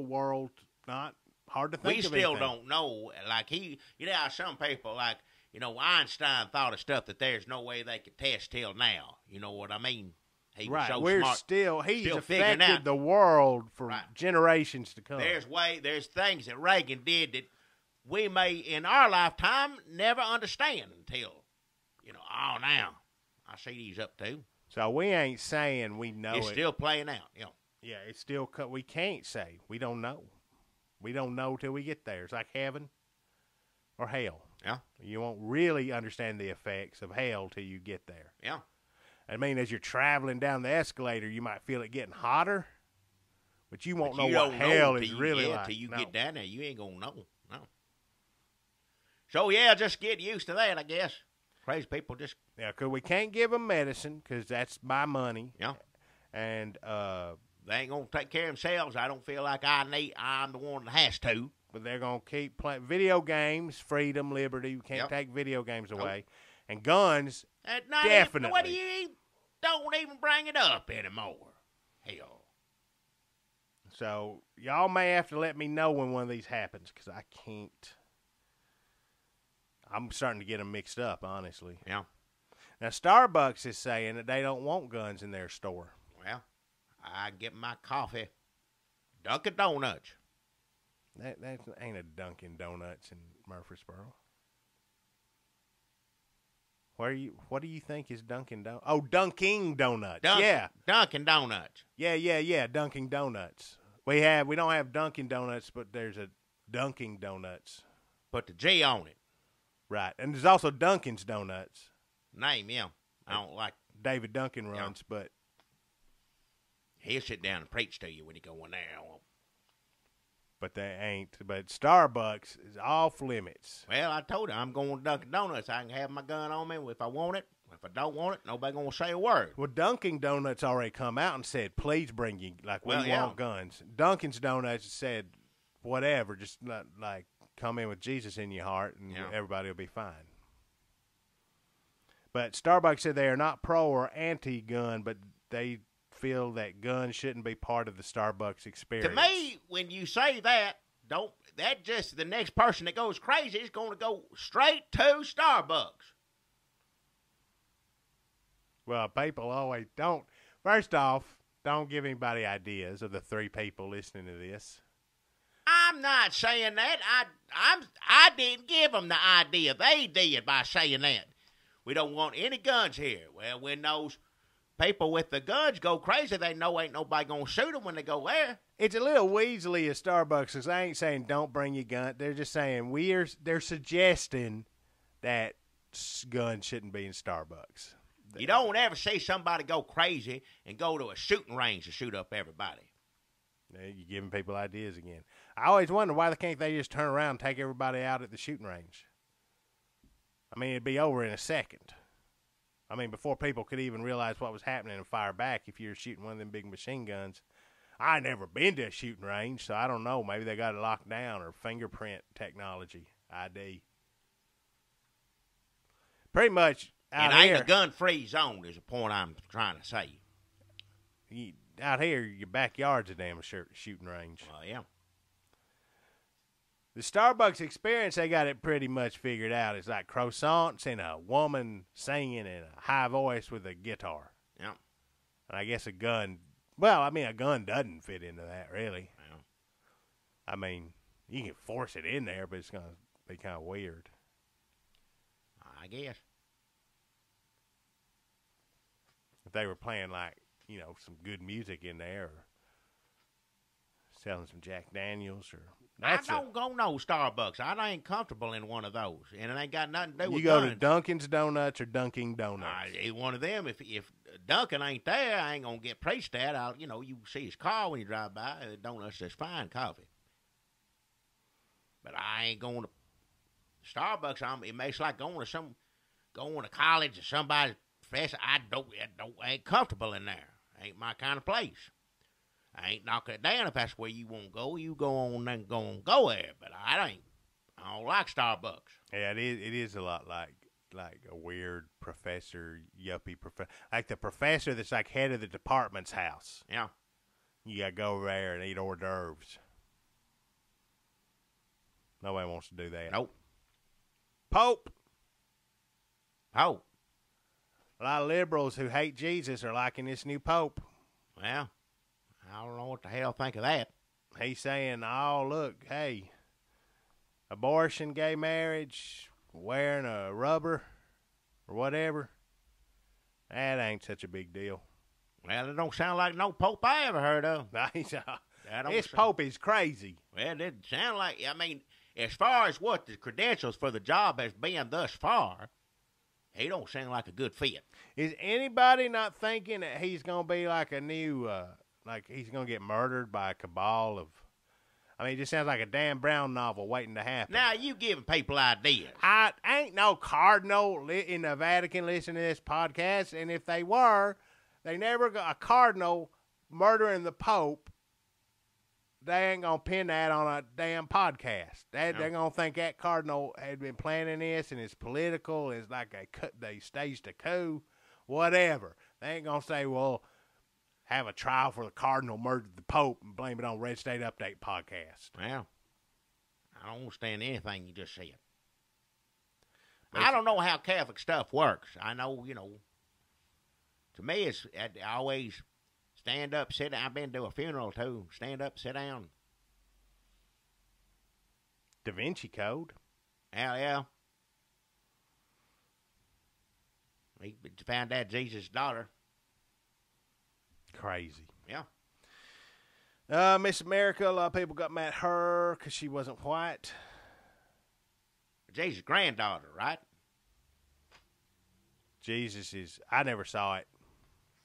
world, not hard to think We of still anything. don't know. Like how some people, like, Einstein thought of stuff that there's no way they could test till now. You know what I mean? He was Right, so we're smart. he's still figuring affected out. the world for Right. generations to come. There's things that Reagan did that we may, in our lifetime, never understand until, now I see these up to. So we ain't saying we know It's it. still playing out, Yeah, it's still we can't say. We don't know. We don't know till we get there. It's like heaven or hell. Yeah. You won't really understand the effects of hell till you get there. Yeah. I mean, as you're traveling down the escalator, you might feel it getting hotter, but you won't But know you what don't hell till is you really get, like. Till you No. get down there, you ain't going to know. No. So, yeah, just get used to that, I guess. Crazy people just, Yeah, because we can't give them medicine because that's my money. Yeah. And they ain't going to take care of themselves. I don't feel like I'm the one that has to. but they're going to keep playing video games, freedom, liberty. We can't Yep. take video games away. And guns, At night, Definitely. What do you don't even bring it up anymore? Hell. so y'all may have to let me know when one of these happens because I can't. I'm starting to get them mixed up, honestly. Yeah. Now, Starbucks is saying that they don't want guns in their store. Well, I get my coffee. Dunkin' Donuts. That ain't a Dunkin' Donuts in Murfreesboro. What do you think is Dunkin' Donuts? Oh, Dunkin' Donuts. Yeah. Dunkin' Donuts. Yeah. Dunkin' Donuts. We don't have Dunkin' Donuts, but there's a Dunkin' Donuts. Put the G on it. Right. And there's also Dunkin's Donuts. Name, yeah. I don't like. David Duncan runs, but He'll sit down and preach to you when you go in there. but they ain't. But Starbucks is off limits. Well, I told you, I'm going to Dunkin' Donuts. I can have my gun on me if I want it. If I don't want it, nobody going to say a word. Well, Dunkin' Donuts already come out and said, please bring you, like, we Well, yeah. want guns. Dunkin's Donuts said, whatever, just, like, come in with Jesus in your heart, and everybody will be fine. But Starbucks said they are not pro or anti-gun, but they feel that guns shouldn't be part of the Starbucks experience. To me, when you say that, that just the next person that goes crazy is going to go straight to Starbucks. Well, people always don't. First off, don't give anybody ideas of the 3 people listening to this. I'm not saying that. I didn't give them the idea. They did by saying that. We don't want any guns here. Well, when those people with the guns go crazy, they know ain't nobody going to shoot them when they go there. It's a little Weasley of Starbucks, because they ain't saying don't bring your gun. They're just saying they're suggesting that guns shouldn't be in Starbucks. You don't ever see somebody go crazy and go to a shooting range to shoot up everybody. You're giving people ideas again. I always wonder why can't they just turn around and take everybody out at the shooting range? I mean, it'd be over in a second. I mean, before people could even realize what was happening and fire back if you're shooting one of them big machine guns. I never been to a shooting range, so I don't know. Maybe they got it locked down or fingerprint technology, ID. Pretty much out it here. ain't a gun-free zone is the point I'm trying to say. Out here, your backyard's a damn shooting range. Well, yeah. The Starbucks experience, they got it pretty much figured out. It's like croissants and a woman singing in a high voice with a guitar. Yeah. And I guess a gun. Well, I mean, a gun doesn't fit into that, really. Yeah. I mean, you can force it in there, but it's going to be kind of weird. I guess. If they were playing, like, some good music in there, or selling some Jack Daniels, or... I don't go no Starbucks. I ain't comfortable in one of those, and it ain't got nothing to do with guns. You go guns. to Dunkin's Donuts or Dunkin' Donuts. One of them. If Dunkin' ain't there, I ain't gonna get preached at. You see his car when you drive by. Donuts, that's fine coffee, but I ain't going to Starbucks. It makes like going to college or somebody's professor. I ain't comfortable in there. Ain't my kind of place. I ain't knocking it down if that's where you want to go. You go on and go there. But I don't like Starbucks. Yeah, it is a lot like a weird professor, yuppie professor. Like the professor that's like head of the department's house. Yeah. You got to go over there and eat hors d'oeuvres. Nobody wants to do that. Nope. Pope. A lot of liberals who hate Jesus are liking this new pope. Well, I don't know what the hell think of that. He's saying, oh, look, hey, abortion, gay marriage, wearing a rubber or whatever, that ain't such a big deal. Well, it don't sound like no pope I ever heard of. This pope is crazy. Well, it sound like, as far as what the credentials for the job has been thus far, he don't sound like a good fit. Is anybody not thinking that he's going to be like a new... like he's going to get murdered by a cabal of... it just sounds like a Dan Brown novel waiting to happen. Now, you giving people ideas. I ain't no cardinal in the Vatican listening to this podcast, and if they were, they never got a cardinal murdering the Pope. They ain't going to pin that on a damn podcast. They're going to think that cardinal had been planning this, and it's political, and it's like they staged a coup, whatever. They ain't going to say, well... have a trial for the cardinal murdered the Pope and blame it on Red State Update podcast. Well, I don't understand anything you just said. I don't know how Catholic stuff works. I know, to me, it's I always stand up, sit down. I've been to a funeral, too. Stand up, sit down. Da Vinci Code. Yeah. He found out Jesus' daughter. Crazy. Yeah. Miss America, a lot of people got mad at her because she wasn't white. Jesus' granddaughter, right? Jesus is... I never saw it.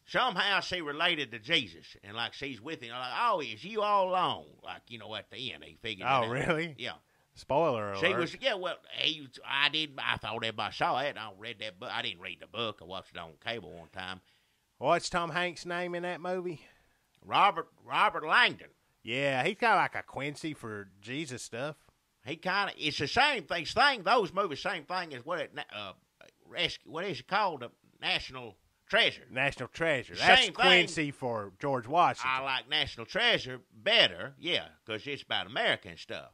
somehow she related to Jesus, and like she's with him. Like, oh, is you all along? Like, at the end, he figured. Oh, it out. really? Yeah. Spoiler alert. She was, yeah. Well, I thought everybody saw it. I read that book. I didn't read the book. I watched it on cable one time. What's Tom Hanks' name in that movie? Robert Langdon. Yeah, he's kind of like a Quincy for Jesus stuff. It's the same thing. Those movies, same thing as what is it called? The National Treasure. National Treasure. That's Same Quincy thing. for George Washington. I like National Treasure better, yeah, because it's about American stuff.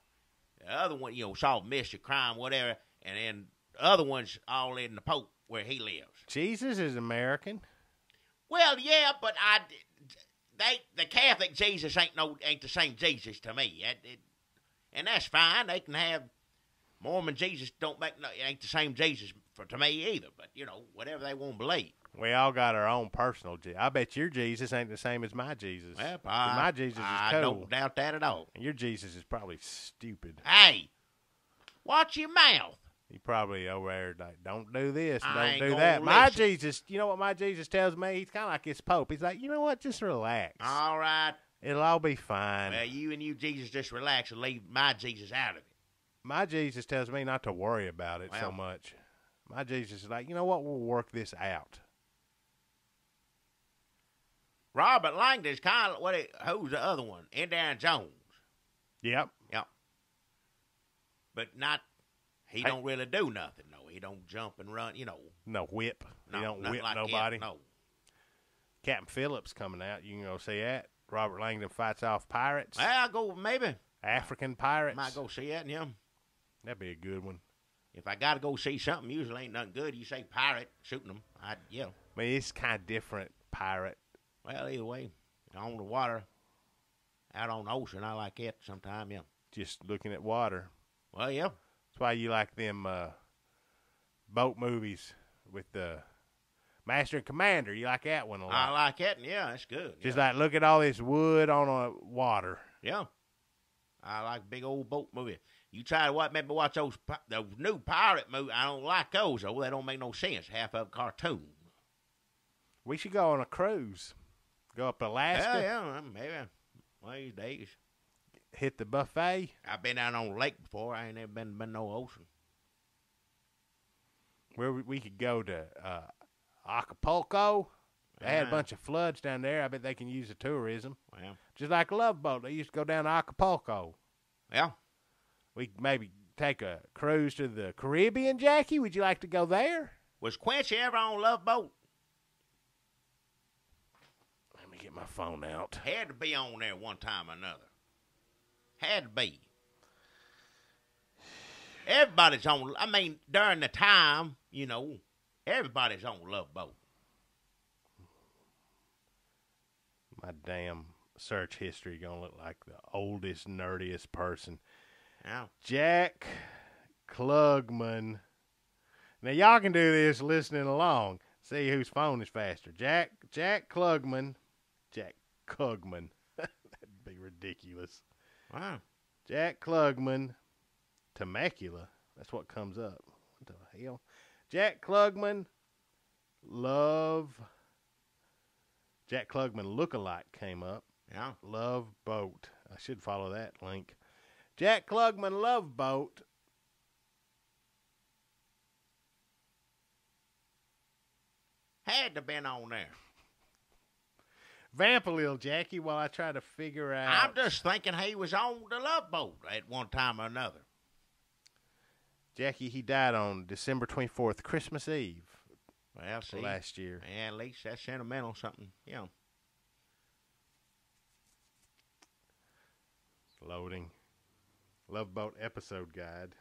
The other one, solve mystery, crime, whatever, and then the other one's all in the Pope where he lives. Jesus is American. Well, yeah, but the Catholic Jesus ain't the same Jesus to me. And that's fine. They can have Mormon Jesus ain't the same Jesus to me either. But whatever they want to believe. We all got our own personal Jesus. I bet your Jesus ain't the same as my Jesus. Well, my Jesus is cool. I don't doubt that at all. And your Jesus is probably stupid. Hey, watch your mouth. He probably over there like, don't do this, I don't ain't do gonna that. My listen. Jesus, you know what my Jesus tells me? He's kind of like his Pope. He's like, you know what? Just relax. All right. It'll all be fine. Well, you Jesus just relax and leave my Jesus out of it. My Jesus tells me not to worry about it so much. My Jesus is like, you know what? We'll work this out. Robert Langdon's kind of who's the other one? Indiana Jones. Yep. Yep. But he don't really do nothing, though. He don't jump and run, No whip. No, he don't nothing whip like nobody. That, no. Captain Phillips coming out. You can go see that. Robert Langdon fights off pirates. Well, I'll go, maybe. African pirates. Might go see that, yeah. That'd be a good one. If I got to go see something, usually ain't nothing good. You say pirate, shooting them. Yeah. I mean, it's kind of different pirate. Well, either way, on the water, out on the ocean, I like it sometime, yeah. Just looking at water. Well, yeah. That's why you like them boat movies with the Master and Commander. You like that one a lot. I like it, yeah, that's good. Just yeah. like, look at all this wood on a water. Yeah. I like big old boat movie. You try to maybe watch those new pirate movies. I don't like those, though. They don't make no sense. Half of them cartoon. We should go on a cruise. Go up Alaska. Yeah, maybe one of these days. Hit the buffet. I've been out on the lake before. I ain't never been no ocean. Where we could go to Acapulco. They had a bunch of floods down there. I bet they can use the tourism. Well, just like a Love Boat. They used to go down to Acapulco. Yeah. We could maybe take a cruise to the Caribbean, Jackie. Would you like to go there? Was Quincy ever on Love Boat? Let me get my phone out. Had to be on there one time or another. Had to be. Everybody's on. I mean, during the time, everybody's on Love Boat. My damn search history gonna look like the oldest, nerdiest person. Yeah. Jack Klugman. Now y'all can do this listening along. See whose phone is faster. Jack Klugman. Jack Klugman. That'd be ridiculous. Wow. Jack Klugman. Temecula. That's what comes up. What the hell? Jack Klugman. Jack Klugman lookalike came up. Yeah. Love Boat. I should follow that link. Jack Klugman Love Boat. Had to been on there. Vamp a little, Jackie, while I try to figure out. I'm just thinking he was on the Love Boat at one time or another. Jackie, he died on December 24th, Christmas Eve. Well, see. Last year. Yeah, at least that's sentimental something. Yeah. Loading. Love Boat episode guide.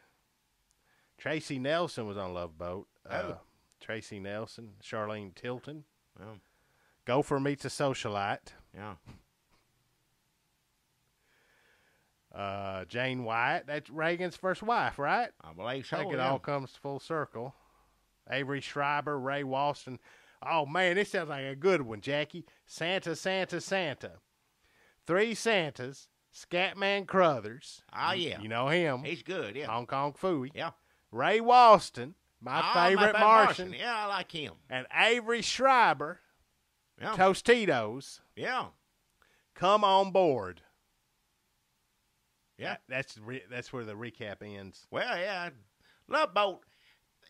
Tracy Nelson was on Love Boat. Tracy Nelson, Charlene Tilton. Well, Gopher meets a socialite. yeah. Jane White. That's Reagan's first wife, right? I believe so. I think it yeah. all comes full circle. Avery Schreiber, Ray Walston. Oh, man, this sounds like a good one, Jackie. Santa, Santa, Santa. Three Santas. Scatman Crothers. Oh, yeah. You know him. He's good, yeah. Hong Kong Phooey. Yeah. Ray Walston, my favorite Martian. Yeah, I like him. And Avery Schreiber. Yeah. Tostitos, Yeah. come on board. Yeah. That's where the recap ends. Well, yeah. Love Boat,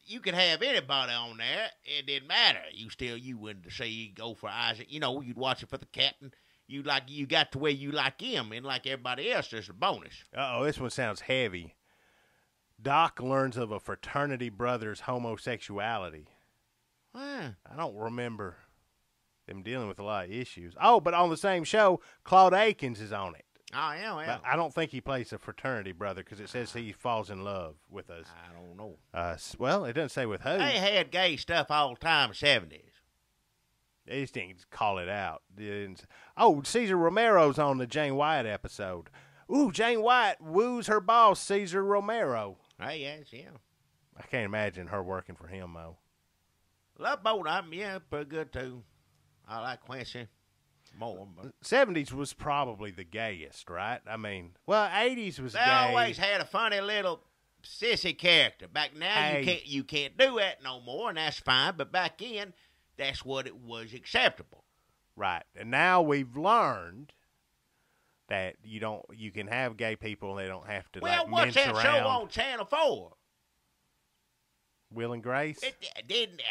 you could have anybody on there. It didn't matter. You wouldn't say you go for Isaac. You'd watch it for the captain. You got to where you like him, and like everybody else, there's a bonus. Uh-oh, this one sounds heavy. Doc learns of a fraternity brother's homosexuality. Wow. I don't remember them dealing with a lot of issues. Oh, but on the same show, Claude Akins is on it. Oh, yeah, well. But I don't think he plays a fraternity brother because it says he falls in love with us. I don't know. Well, it doesn't say with who. They had gay stuff all the time in the 70s. They just didn't call it out. Oh, Cesar Romero's on the Jane Wyatt episode. Ooh, Jane Wyatt woos her boss, Cesar Romero. Hey, yes, yeah. I can't imagine her working for him, though. Love Boat, yeah, pretty good, too. I like Quincy more. But 70s was probably the gayest, right? I mean, well, 80s was they gay. always had a funny little sissy character. Back now, Hey. you can't do that no more, and that's fine. But back then, that's what it was acceptable. Right. And now we've learned that you can have gay people and they don't have to Well, like what's mince that around. show on Channel 4? Will and Grace? It didn't.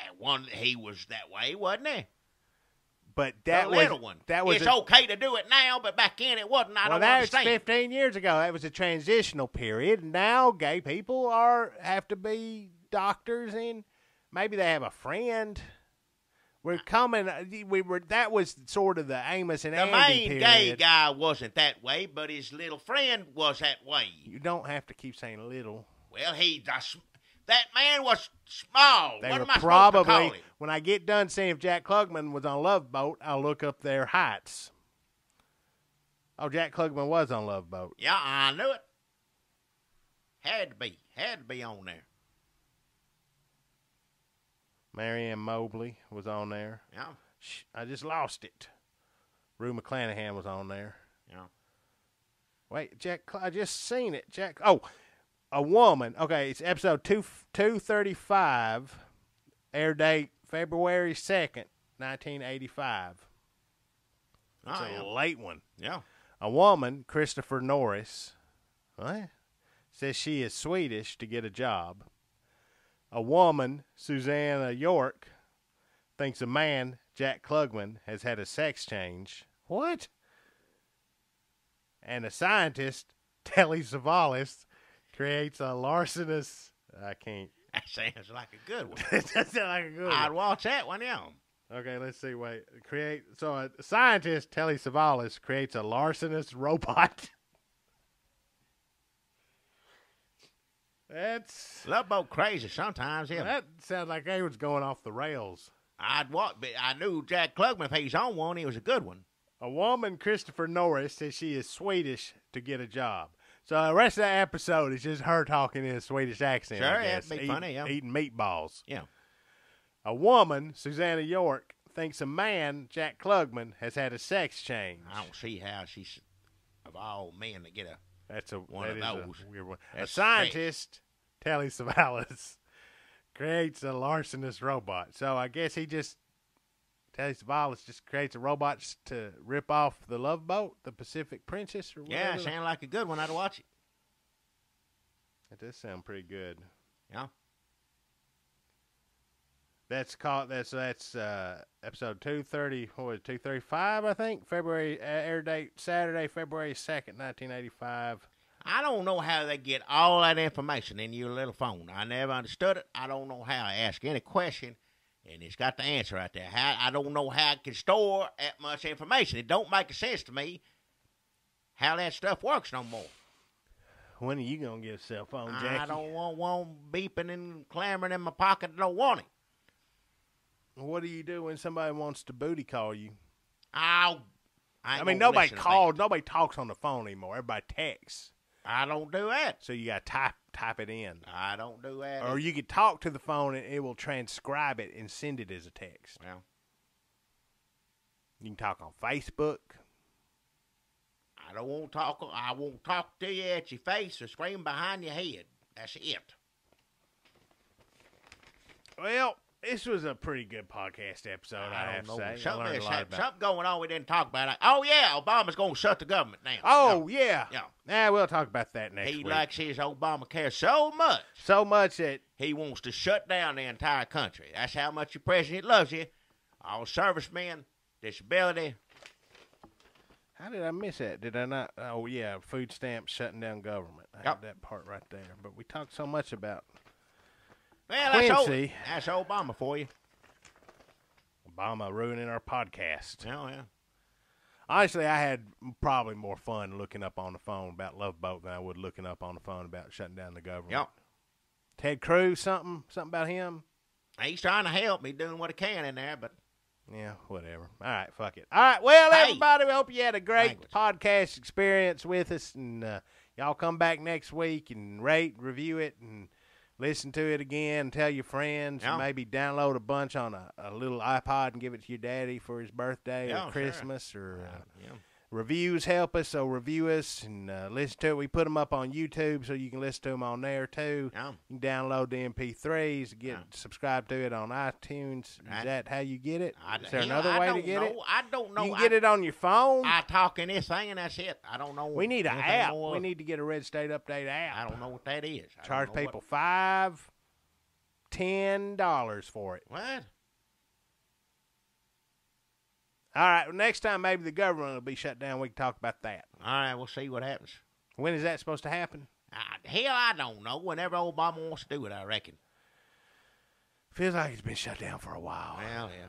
He was that way, wasn't he? But The that little was one. that was it's okay to do it now, but back then it wasn't. I well, don't that was understand. 15 years ago. That was a transitional period. Now gay people have to be doctors and maybe they have a friend. We're coming. That was sort of the Amos and The Andy main period. gay guy wasn't that way, but his little friend was that way. You don't have to keep saying little. Well, that man was small. They what were am I supposed to call probably, him? when I get done seeing if Jack Klugman was on Love Boat, I'll look up their heights. Oh, Jack Klugman was on Love Boat. Yeah, I knew it. Had to be on there. Marianne Mobley was on there. Yeah, I just lost it. Rue McClanahan was on there. yeah. Wait, I just seen it. A woman. Okay, it's episode 235, air date February 2nd, 1985. It's a late one. Yeah. A woman, Christopher Norris, says she is Swedish to get a job. A woman, Susanna York, thinks a man, Jack Klugman, has had a sex change. What? And a scientist, Telly Savalas, creates a larcenous. I can't. That sounds like a good one. That sounds like a good one. I'd watch that one, yeah. Okay, let's see. Wait. So a scientist, Telly Savalas, creates a larcenous robot. That's. Love Boat crazy sometimes, yeah. That sounds like they was going off the rails. I'd watch, but I knew Jack Klugman, if he's on one, he was a good one. A woman, Christopher Norris, says she is Swedish to get a job. So the rest of that episode is just her talking in a Swedish accent. Sure, I guess, that'd be funny, yeah. Eating meatballs. Yeah. A woman, Susanna York, thinks a man, Jack Klugman, has had a sex change. I don't see how she's, of all men, to get a That's one of that is those. a weird one. A That's scientist, Telly Savalas, creates a larcenous robot. So I guess Telly Savalas just creates a robot to rip off the Love Boat, the Pacific Princess, or whatever. Yeah, sounded like a good one. I'd watch it. That does sound pretty good. Yeah. That's episode 230. What was it, 235? I think February air date Saturday, February 2nd, 1985. I don't know how they get all that information in your little phone. I never understood it. I don't know how. I ask any question, and it's got the answer right there. I don't know how it can store that much information. It don't make sense to me how that stuff works no more. When are you gonna get a cell phone, Jackie? I don't want one beeping and clamoring in my pocket. I don't want it. What do you do when somebody wants to booty call you? I mean, nobody calls. Nobody talks on the phone anymore. Everybody texts. I don't do that. So you got to type it in. I don't do that. Or you can talk to the phone and it will transcribe it and send it as a text. Well, You can talk on Facebook. I don't want to talk. I won't talk to you at your face or scream behind your head. That's it. Well, This was a pretty good podcast episode, I have to say. Something going on we didn't talk about. Oh, yeah, Obama's going to shut the government down. Oh, yeah. Yeah. Yeah, we'll talk about that next week. He likes his Obamacare so much. So much that he wants to shut down the entire country. That's how much your president loves you. All servicemen, disability. How did I miss that? Did I not? Oh, yeah, food stamps shutting down government. I had that part right there. But we talked so much about Quincy. That's Obama for you. Obama ruining our podcast. Oh, yeah. Honestly, I had probably more fun looking up on the phone about Love Boat than I would looking up on the phone about shutting down the government. Yep. Ted Cruz, something about him? He's trying to help me, doing what he can in there, but... Yeah, whatever. All right, fuck it. All right, well, everybody, we hope you had a great podcast experience with us, and y'all come back next week and rate, review it, and listen to it again, tell your friends, and maybe download a bunch on a little iPod and give it to your daddy for his birthday or Christmas or reviews help us, so review us and listen to it. We put them up on YouTube so you can listen to them on there too. Yeah. You can download the MP3s, subscribe to it on iTunes. Is that how you get it? Is there another way to get it? I don't know. You can get it on your phone. I talk in this thing and that's it. I don't know. We need an app. We need to get a Red State Update app. I don't know what that is. Charge people $5, $10 for it. What? All right, well, next time maybe the government will be shut down. We can talk about that. All right, we'll see what happens. When is that supposed to happen? Hell, I don't know. Whenever Obama wants to do it, I reckon. Feels like it's been shut down for a while. Well, yeah.